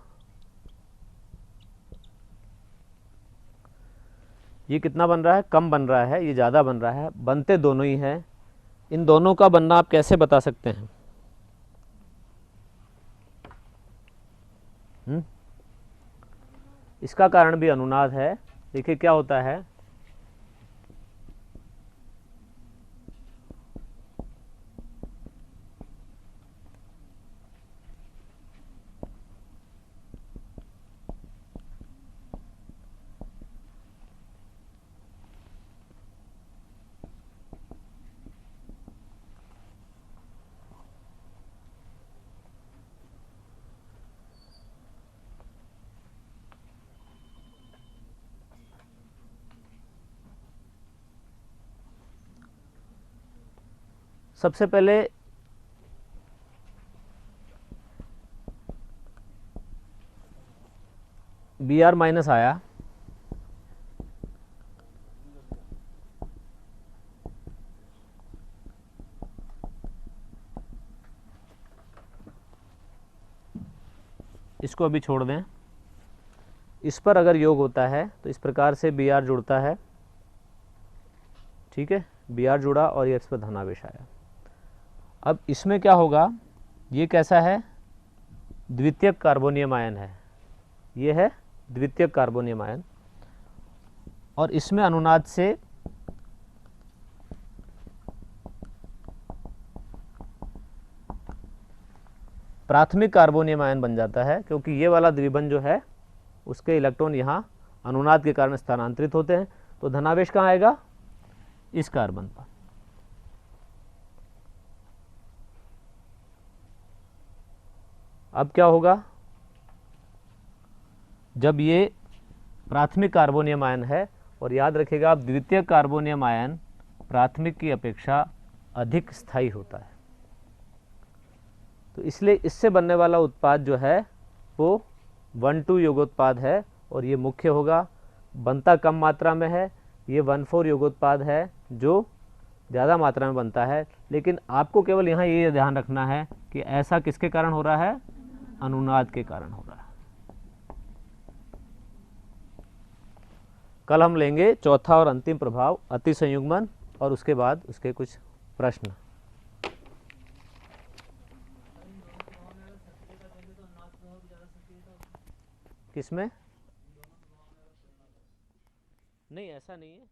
ये कितना बन रहा है? कम बन रहा है, ये ज़्यादा बन रहा है। बनते दोनों ही हैं। इन दोनों का बनना आप कैसे बता सकते हैं? इसका कारण भी अनुनाद है। देखिए क्या होता है, सबसे पहले Br माइनस आया, इसको अभी छोड़ दें। इस पर अगर योग होता है तो इस प्रकार से Br जुड़ता है, ठीक है, Br जुड़ा और ये इस पर धनावेश आया। अब इसमें क्या होगा, ये कैसा है? द्वितीयक कार्बोनियम आयन है, ये है द्वितीयक कार्बोनियम आयन, और इसमें अनुनाद से प्राथमिक कार्बोनियम आयन बन जाता है, क्योंकि ये वाला द्विबंध जो है उसके इलेक्ट्रॉन यहाँ अनुनाद के कारण स्थानांतरित होते हैं। तो धनावेश कहाँ आएगा? इस कार्बन पर। अब क्या होगा, जब ये प्राथमिक कार्बोनियम आयन है, और याद रखिएगा आप द्वितीयक कार्बोनियम आयन प्राथमिक की अपेक्षा अधिक स्थायी होता है। तो इसलिए इससे बनने वाला उत्पाद जो है वो 1,2 योगोत्पाद है और ये मुख्य होगा, बनता कम मात्रा में है। ये 1,4 योगोत्पाद है जो ज़्यादा मात्रा में बनता है। लेकिन आपको केवल यहाँ ये ध्यान रखना है कि ऐसा किसके कारण हो रहा है, अनुनाद के कारण हो रहा है। कल हम लेंगे चौथा और अंतिम प्रभाव अतिसंयुग्मन और उसके बाद उसके कुछ प्रश्न। किसमें? नहीं, ऐसा नहीं है।